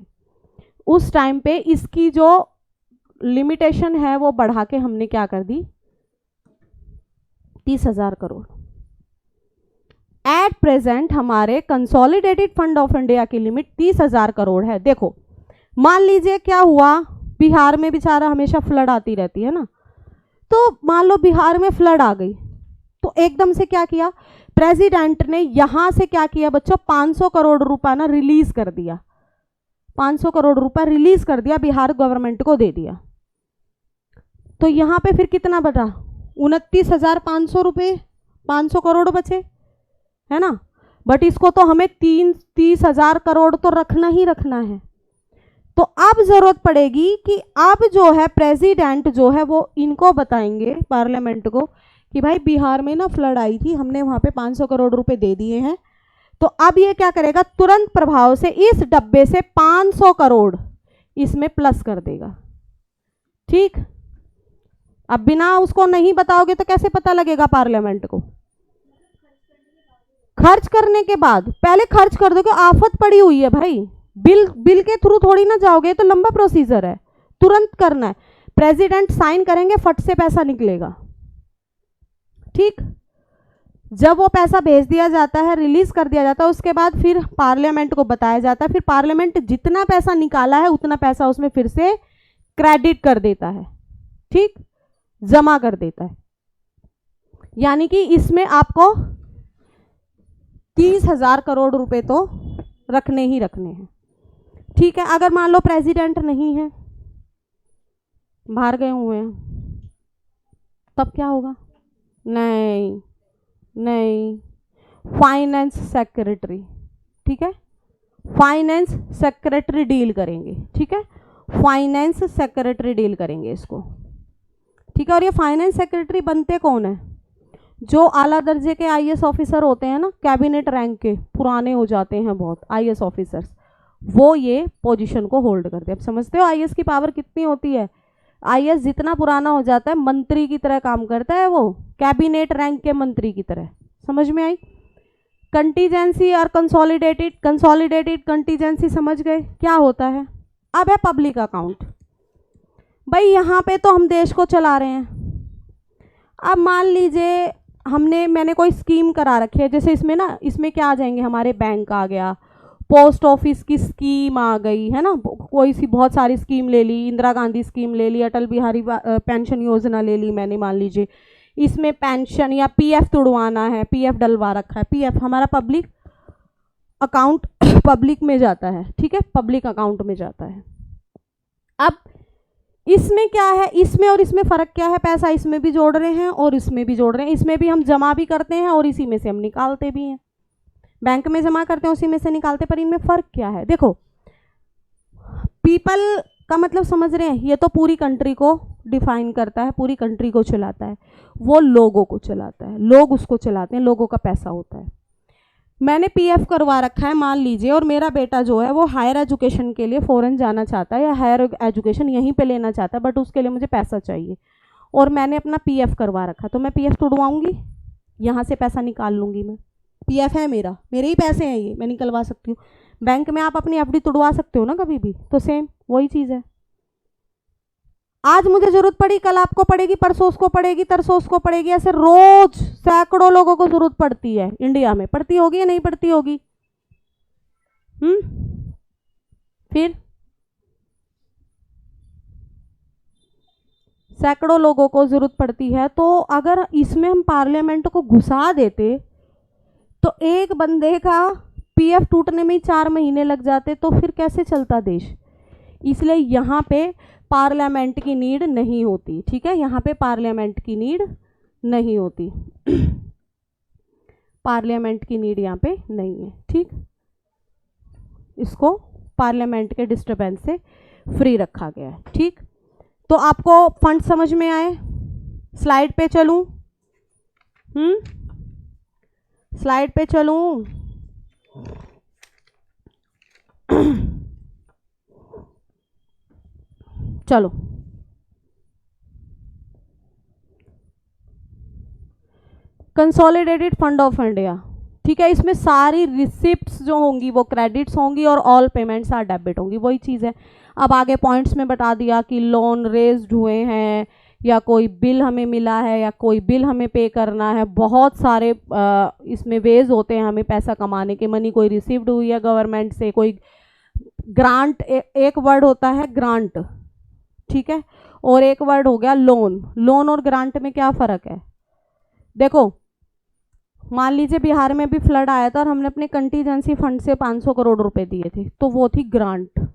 उस टाइम पे इसकी जो लिमिटेशन है वो बढ़ा के हमने क्या कर दी, 30,000 करोड़। एट प्रेजेंट हमारे कंसोलिडेटेड फंड ऑफ इंडिया की लिमिट 30,000 करोड़ है। देखो मान लीजिए क्या हुआ, बिहार में बेचारा हमेशा फ्लड आती रहती है ना, तो मान लो बिहार में फ्लड आ गई, तो एकदम से क्या किया प्रेसिडेंट ने, यहां से क्या किया बच्चों, 500 करोड़ रुपया ना रिलीज कर दिया, 500 करोड़ रुपया रिलीज कर दिया, बिहार गवर्नमेंट को दे दिया। तो यहां पे फिर कितना बचा, 29,500 रुपये, 500 करोड़ बचे, है ना। बट इसको तो हमें 30,000 करोड़ तो रखना ही रखना है। तो अब जरूरत पड़ेगी कि अब जो है प्रेसिडेंट जो है वो इनको बताएंगे पार्लियामेंट को कि भाई बिहार में ना फ्लड आई थी, हमने वहां पे 500 करोड़ रुपए दे दिए हैं। तो अब ये क्या करेगा, तुरंत प्रभाव से इस डब्बे से 500 करोड़ इसमें प्लस कर देगा। ठीक, अब बिना उसको नहीं बताओगे तो कैसे पता लगेगा पार्लियामेंट को, खर्च करने के बाद। पहले खर्च कर दोगे, आफत पड़ी हुई है भाई, बिल के थ्रू थोड़ी ना जाओगे, तो लंबा प्रोसीजर है, तुरंत करना है। प्रेसिडेंट साइन करेंगे, फट से पैसा निकलेगा। ठीक, जब वो पैसा भेज दिया जाता है, रिलीज कर दिया जाता है, उसके बाद फिर पार्लियामेंट को बताया जाता है, फिर पार्लियामेंट जितना पैसा निकाला है उतना पैसा उसमें फिर से क्रेडिट कर देता है। ठीक, जमा कर देता है। यानी कि इसमें आपको 30,000 करोड़ रुपए तो रखने ही रखने हैं। ठीक है, अगर मान लो प्रेसिडेंट नहीं है, बाहर गए हुए हैं, तब क्या होगा, नहीं नहीं, फाइनेंस सेक्रेटरी, ठीक है, फाइनेंस सेक्रेटरी डील करेंगे। ठीक है, फाइनेंस सेक्रेटरी डील करेंगे इसको। ठीक है, और ये फाइनेंस सेक्रेटरी बनते कौन है, जो आला दर्जे के आईएएस ऑफिसर होते हैं ना, कैबिनेट रैंक के, पुराने हो जाते हैं बहुत आईएएस ऑफिसर्स, वो ये पोजीशन को होल्ड करते हैं। अब समझते हो आईएएस की पावर कितनी होती है। आईएएस जितना पुराना हो जाता है मंत्री की तरह काम करता है, वो कैबिनेट रैंक के मंत्री की तरह। समझ में आई। कंटीजेंसी और कंसोलिडेटेड कंटीजेंसी समझ गए क्या होता है। अब है पब्लिक अकाउंट। भाई यहाँ पे तो हम देश को चला रहे हैं। अब मान लीजिए मैंने कोई स्कीम करा रखी है, जैसे इसमें ना, इसमें क्या आ जाएंगे, हमारे बैंक आ गया, पोस्ट ऑफिस की स्कीम आ गई है ना, कोई सी बहुत सारी स्कीम ले ली, इंदिरा गांधी स्कीम ले ली, अटल बिहारी पेंशन योजना ले ली मैंने, मान लीजिए इसमें पेंशन या पीएफ तुड़वाना है, पीएफ डलवा रखा है, पीएफ हमारा पब्लिक अकाउंट पब्लिक में जाता है। ठीक है, पब्लिक अकाउंट में जाता है। अब इसमें क्या है, इसमें और इसमें फ़र्क क्या है, पैसा इसमें भी जोड़ रहे हैं और इसमें भी जोड़ रहे हैं, इसमें भी हम जमा भी करते हैं और इसी में से हम निकालते भी हैं, बैंक में जमा करते हैं उसी में से निकालते, पर इनमें फ़र्क क्या है। देखो, पीपल का मतलब समझ रहे हैं, ये तो पूरी कंट्री को डिफाइन करता है, पूरी कंट्री को चलाता है, वो लोगों को चलाता है, लोग उसको चलाते हैं, लोगों का पैसा होता है। मैंने पीएफ करवा रखा है मान लीजिए, और मेरा बेटा जो है वो हायर एजुकेशन के लिए फॉरेन जाना चाहता है या हायर एजुकेशन यहीं पे लेना चाहता है, बट उसके लिए मुझे पैसा चाहिए, और मैंने अपना पीएफ करवा रखा, तो मैं पीएफ तुड़वाऊंगी, यहाँ से पैसा निकाल लूँगी मैं, पीएफ है मेरा, मेरे ही पैसे हैं ये, मैं निकलवा सकती हूँ। बैंक में आप अपनी एफडी तुड़वा सकते हो ना कभी भी, तो सेम वही चीज़ है। आज मुझे जरूरत पड़ी, कल आपको पड़ेगी, परसों उसको पड़ेगी, तरसों उसको पड़ेगी, ऐसे रोज सैकड़ों लोगों को जरूरत पड़ती है इंडिया में, पड़ती होगी या नहीं पड़ती होगी। फिर सैकड़ों लोगों को जरूरत पड़ती है, तो अगर इसमें हम पार्लियामेंट को घुसा देते तो एक बंदे का पीएफ टूटने में ही 4 महीने लग जाते, तो फिर कैसे चलता देश। इसलिए यहाँ पे पार्लियामेंट की नीड नहीं होती। ठीक है, यहाँ पे पार्लियामेंट की नीड नहीं होती। पार्लियामेंट की नीड यहाँ पे नहीं है, ठीक। इसको पार्लियामेंट के डिस्टर्बेंस से फ्री रखा गया है, ठीक। तो आपको फंड समझ में आए? स्लाइड पे चलूं? स्लाइड पे चलूं? चलो, कंसोलिडेटेड फंड ऑफ इंडिया, ठीक है। इसमें सारी रिसिप्ट्स जो होंगी वो क्रेडिट्स होंगी और ऑल पेमेंट्स आर डेबिट होंगी, वही चीज़ है। अब आगे पॉइंट्स में बता दिया कि लोन रेज्ड हुए हैं या कोई बिल हमें मिला है या कोई बिल हमें पे करना है। बहुत सारे इसमें वेज होते हैं हमें पैसा कमाने के। मनी कोई रिसीव्ड हुई है गवर्नमेंट से, कोई ग्रांट, एक वर्ड होता है ग्रांट, ठीक है, और एक वर्ड हो गया लोन। लोन और ग्रांट में क्या फ़र्क है? देखो, मान लीजिए बिहार में भी फ्लड आया था और हमने अपने कंटीजेंसी फंड से 500 करोड़ रुपए दिए थे, तो वो थी ग्रांट।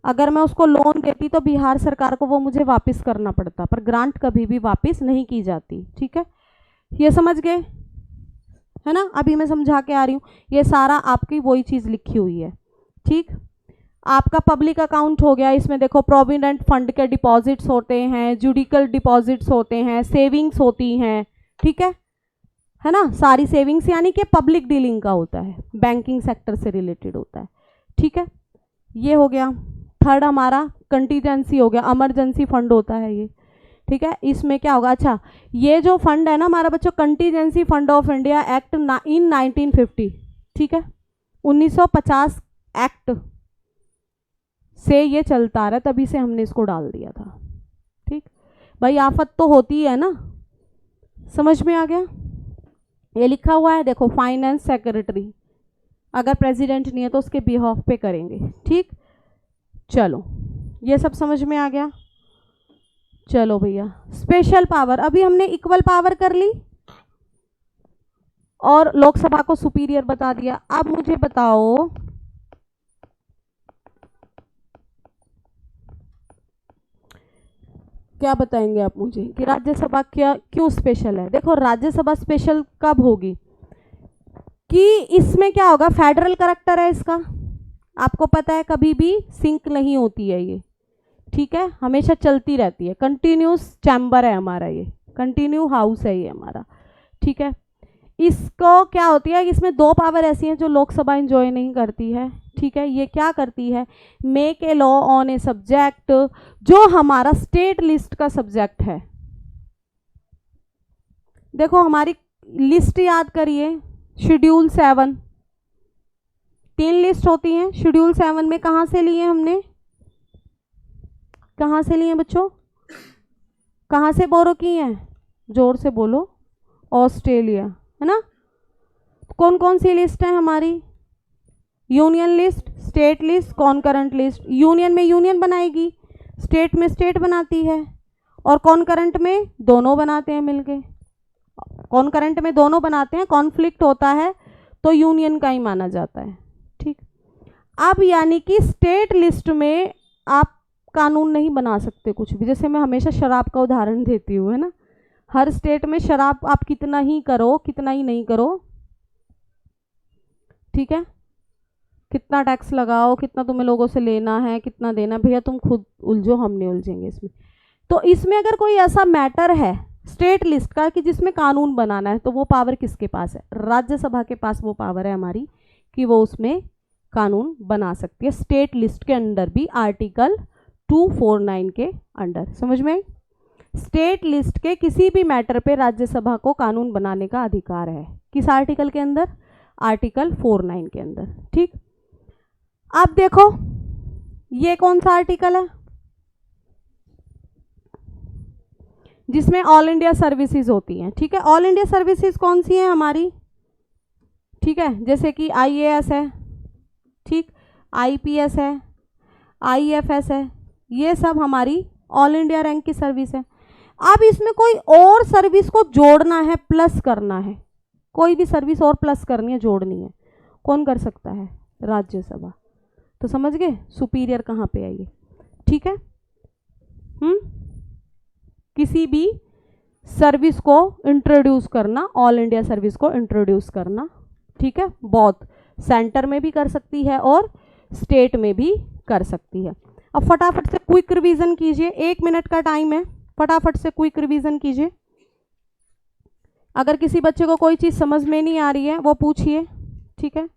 अगर मैं उसको लोन देती तो बिहार सरकार को वो मुझे वापस करना पड़ता, पर ग्रांट कभी भी वापस नहीं की जाती, ठीक है। ये समझ गए, है ना? अभी मैं समझा के आ रही हूँ, ये सारा आपकी वही चीज़ लिखी हुई है, ठीक। आपका पब्लिक अकाउंट हो गया, इसमें देखो प्रोविडेंट फंड के डिपॉजिट्स होते हैं, जुडिकल डिपॉजिट्स होते हैं, सेविंग्स होती हैं, ठीक है ना। सारी सेविंग्स यानी कि पब्लिक डीलिंग का होता है, बैंकिंग सेक्टर से रिलेटेड होता है, ठीक है। ये हो गया। थर्ड हमारा कंटीजेंसी हो गया, इमरजेंसी फंड होता है ये, ठीक है। इसमें क्या होगा? अच्छा, ये जो फंड है ना हमारा बच्चों, contingency fund of India act in 1950, ठीक है, 1950 एक्ट से ये चलता आ रहा है, तभी से हमने इसको डाल दिया था, ठीक। भाई आफत तो होती है ना, समझ में आ गया? ये लिखा हुआ है देखो, फाइनेंस सेक्रेटरी, अगर प्रेसिडेंट नहीं है तो उसके बिहाफ पे करेंगे, ठीक। चलो, ये सब समझ में आ गया। चलो भैया, स्पेशल पावर, अभी हमने इक्वल पावर कर ली और लोकसभा को सुपीरियर बता दिया। अब मुझे बताओ, क्या बताएंगे आप मुझे कि राज्यसभा क्या क्यों स्पेशल है? देखो, राज्यसभा स्पेशल कब होगी कि इसमें क्या होगा, फेडरल करेक्टर है इसका, आपको पता है कभी भी सिंक नहीं होती है ये, ठीक है, हमेशा चलती रहती है, कंटिन्यूस चैम्बर है हमारा, ये कंटिन्यू हाउस है ये हमारा, ठीक है। इसको क्या होती है, इसमें दो पावर ऐसी हैं जो लोकसभा एंजॉय नहीं करती है, ठीक है। ये क्या करती है? Make a law on a subject, जो हमारा स्टेट लिस्ट का सब्जेक्ट है। देखो हमारी लिस्ट याद करिए, शेड्यूल 7, 3 लिस्ट होती हैं। शेड्यूल 7 में कहाँ से लिए हमने, कहाँ से लिए बच्चों, कहाँ से बोरो की हैं? जोर से बोलो। ऑस्ट्रेलिया, है ना। कौन कौन सी लिस्ट है हमारी? Union list, state list, कॉनकरेंट list. Union में यूनियन बनाएगी, स्टेट में स्टेट बनाती है, और कॉनकरेंट में दोनों बनाते हैं मिलके। कॉनकरेंट में दोनों बनाते हैं, कॉन्फ्लिक्ट होता है तो यूनियन का ही माना जाता है, ठीक। अब यानी कि स्टेट लिस्ट में आप कानून नहीं बना सकते कुछ भी। जैसे मैं हमेशा शराब का उदाहरण देती हूँ, है ना, हर स्टेट में शराब आप कितना ही करो, कितना ही नहीं करो, ठीक है, कितना टैक्स लगाओ, कितना तुम्हें लोगों से लेना है, कितना देना, भैया तुम खुद उलझो, हम नहीं उलझेंगे इसमें। तो इसमें अगर कोई ऐसा मैटर है स्टेट लिस्ट का कि जिसमें कानून बनाना है, तो वो पावर किसके पास है? राज्यसभा के पास वो पावर है हमारी कि वो उसमें कानून बना सकती है, स्टेट लिस्ट के अंडर भी, आर्टिकल 249 के अंडर। समझ में? स्टेट लिस्ट के किसी भी मैटर पे राज्यसभा को कानून बनाने का अधिकार है। किस आर्टिकल के अंदर? आर्टिकल 49 के अंदर, ठीक। अब देखो ये कौन सा आर्टिकल है जिसमें ऑल इंडिया सर्विसेज होती हैं, ठीक है। ऑल इंडिया सर्विसेज कौन सी हैं हमारी? ठीक है, जैसे कि IAS है, ठीक, IPS है, IFS है, ये सब हमारी ऑल इंडिया रैंक की सर्विस है। अब इसमें कोई और सर्विस को जोड़ना है, प्लस करना है, कोई भी सर्विस और प्लस करनी है, जोड़नी है, कौन कर सकता है? राज्यसभा। तो समझ गए सुपीरियर कहाँ पे आई है, ठीक है। किसी भी सर्विस को इंट्रोड्यूस करना, ऑल इंडिया सर्विस को इंट्रोड्यूस करना, ठीक है। बहुत सेंटर में भी कर सकती है और स्टेट में भी कर सकती है। अब फटाफट से क्विक रिवीजन कीजिए, 1 मिनट का टाइम है, फटाफट से क्विक रिवीजन कीजिए। अगर किसी बच्चे को कोई चीज़ समझ में नहीं आ रही है वो पूछिए, ठीक है।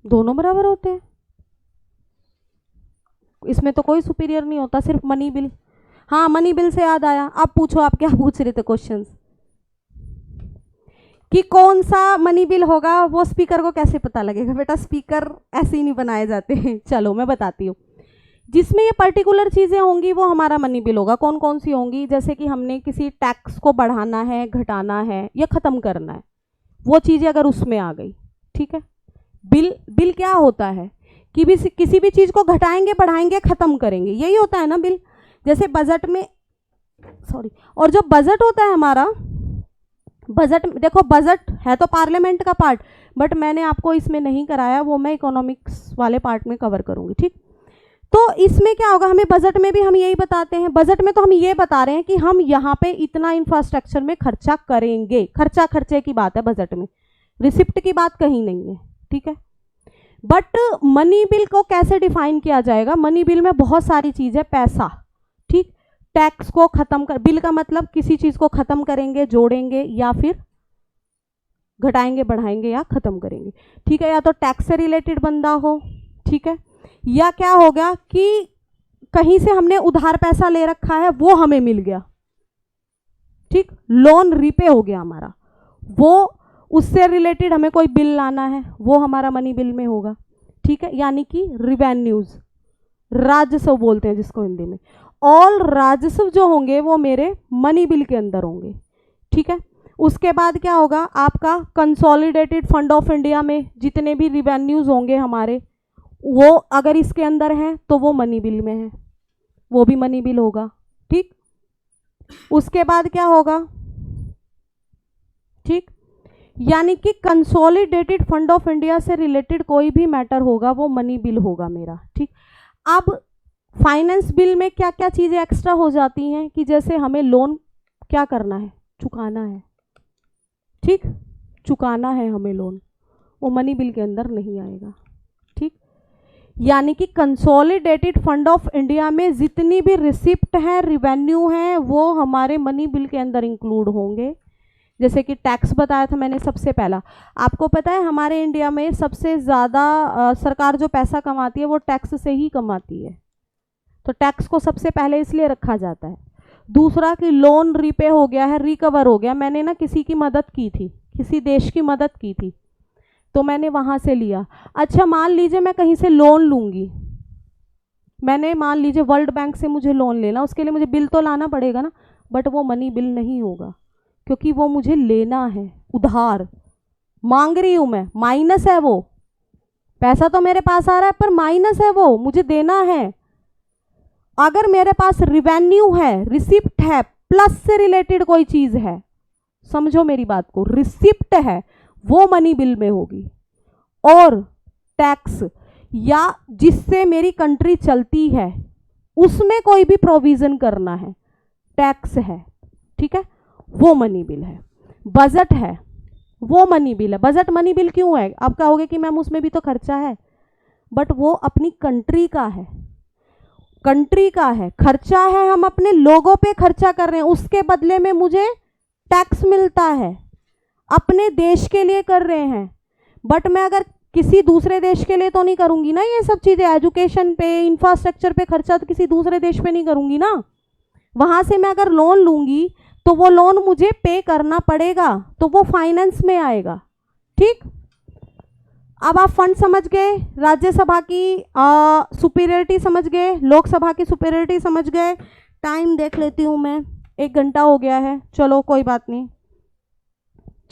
दोनों बराबर होते हैं, इसमें तो कोई सुपीरियर नहीं होता, सिर्फ मनी बिल। हाँ, मनी बिल से याद आया, अब पूछो आप क्या पूछ रहे थे क्वेश्चंस, कि कौन सा मनी बिल होगा। वो स्पीकर को कैसे पता लगेगा बेटा, स्पीकर ऐसे ही नहीं बनाए जाते हैं। चलो मैं बताती हूँ, जिसमें ये पर्टिकुलर चीज़ें होंगी वो हमारा मनी बिल होगा। कौन कौन सी होंगी, जैसे कि हमने किसी टैक्स को बढ़ाना है, घटाना है या ख़त्म करना है, वो चीज़ें अगर उसमें आ गई, ठीक है। बिल क्या होता है कि भी किसी भी चीज़ को घटाएंगे, बढ़ाएंगे, ख़त्म करेंगे, यही होता है ना बिल। जैसे बजट में, सॉरी, और जो बजट होता है हमारा, बजट देखो, बजट है तो पार्लियामेंट का पार्ट, बट मैंने आपको इसमें नहीं कराया, वो मैं इकोनॉमिक्स वाले पार्ट में कवर करूँगी, ठीक। तो इसमें क्या होगा, हमें बजट में भी हम यही बताते हैं। बजट में तो हम ये बता रहे हैं कि हम यहाँ पे इतना इंफ्रास्ट्रक्चर में खर्चा करेंगे, खर्चे की बात है बजट में, रिसिप्ट की बात कहीं नहीं है, ठीक है। बट मनी बिल को कैसे डिफाइन किया जाएगा, मनी बिल में बहुत सारी चीज़ है, पैसा, ठीक। टैक्स को खत्म कर, बिल का मतलब किसी चीज़ को खत्म करेंगे, जोड़ेंगे, या फिर घटाएंगे, बढ़ाएंगे या खत्म करेंगे, ठीक है। या तो टैक्स से रिलेटेड बंदा हो, ठीक है, या क्या हो गया कि कहीं से हमने उधार पैसा ले रखा है, वो हमें मिल गया, ठीक, लोन रीपे हो गया हमारा, वो उससे रिलेटेड हमें कोई बिल लाना है, वो हमारा मनी बिल में होगा, ठीक है। यानी कि रिवेन्यूज, राजस्व बोलते हैं जिसको हिंदी में, ऑल राजस्व जो होंगे वो मेरे मनी बिल के अंदर होंगे, ठीक है। उसके बाद क्या होगा, आपका कंसोलिडेटेड फंड ऑफ इंडिया में जितने भी रिवेन्यूज होंगे हमारे, वो अगर इसके अंदर हैं तो वो मनी बिल में है, वो भी मनी बिल होगा, ठीक। उसके बाद क्या होगा, ठीक, यानी कि कंसोलिडेटेड फंड ऑफ इंडिया से रिलेटेड कोई भी मैटर होगा वो मनी बिल होगा मेरा, ठीक। अब फाइनेंस बिल में क्या क्या चीज़ें एक्स्ट्रा हो जाती हैं कि जैसे हमें लोन क्या करना है, चुकाना है, ठीक, चुकाना है हमें लोन, वो मनी बिल के अंदर नहीं आएगा, ठीक। यानी कि कंसोलिडेटेड फंड ऑफ इंडिया में जितनी भी रिसिप्ट है, रिवेन्यू है, वो हमारे मनी बिल के अंदर इंक्लूड होंगे। जैसे कि टैक्स बताया था मैंने सबसे पहला, आपको पता है हमारे इंडिया में सबसे ज़्यादा सरकार जो पैसा कमाती है वो टैक्स से ही कमाती है, तो टैक्स को सबसे पहले इसलिए रखा जाता है। दूसरा कि लोन रीपे हो गया है, रिकवर हो गया, मैंने ना किसी की मदद की थी, किसी देश की मदद की थी, तो मैंने वहाँ से लिया। अच्छा, मान लीजिए मैं कहीं से लोन लूँगी, मैंने मान लीजिए वर्ल्ड बैंक से मुझे लोन लेना, उसके लिए मुझे बिल तो लाना पड़ेगा ना, बट वो मनी बिल नहीं होगा, क्योंकि वो मुझे लेना है, उधार मांग रही हूँ मैं, माइनस है वो, पैसा तो मेरे पास आ रहा है पर माइनस है, वो मुझे देना है। अगर मेरे पास रिवेन्यू है, रिसिप्ट है, प्लस से रिलेटेड कोई चीज़ है, समझो मेरी बात को, रिसिप्ट है, वो मनी बिल में होगी। और टैक्स या जिससे मेरी कंट्री चलती है उसमें कोई भी प्रोविज़न करना है, टैक्स है, ठीक है, वो मनी बिल है। बजट है, वो मनी बिल है। बजट मनी बिल क्यों है? आप कहोगे कि मैम उसमें भी तो खर्चा है, बट वो अपनी कंट्री का है, कंट्री का है, खर्चा है, हम अपने लोगों पे खर्चा कर रहे हैं, उसके बदले में मुझे टैक्स मिलता है, अपने देश के लिए कर रहे हैं। बट मैं अगर किसी दूसरे देश के लिए तो नहीं करूँगी ना ये सब चीज़ें, एजुकेशन पे, इंफ्रास्ट्रक्चर पे खर्चा तो किसी दूसरे देश पे नहीं करूँगी ना। वहाँ से मैं अगर लोन लूँगी तो वो लोन मुझे पे करना पड़ेगा, तो वो फाइनेंस में आएगा। ठीक, अब आप फंड समझ गए, राज्यसभा की सुपीरियरिटी समझ गए, लोकसभा की सुपीरियरिटी समझ गए। टाइम देख लेती हूँ मैं, 1 घंटा हो गया है, चलो कोई बात नहीं,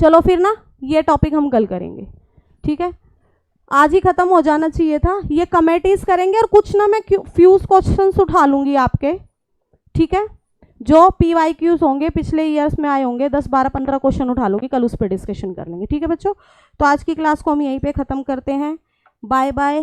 चलो फिर ना ये टॉपिक हम कल करेंगे, ठीक है। आज ही खत्म हो जाना चाहिए था। ये कमेटीज करेंगे और कुछ ना मैं फ्यूज क्वेश्चंस उठा लूँगी आपके, ठीक है, जो PYQs होंगे पिछले ईयर्स में आए होंगे, 10, 12, 15 क्वेश्चन उठा लूँगी, कल उस पर डिस्कशन कर लेंगे, ठीक है बच्चों। तो आज की क्लास को हम यहीं पे ख़त्म करते हैं। Bye bye.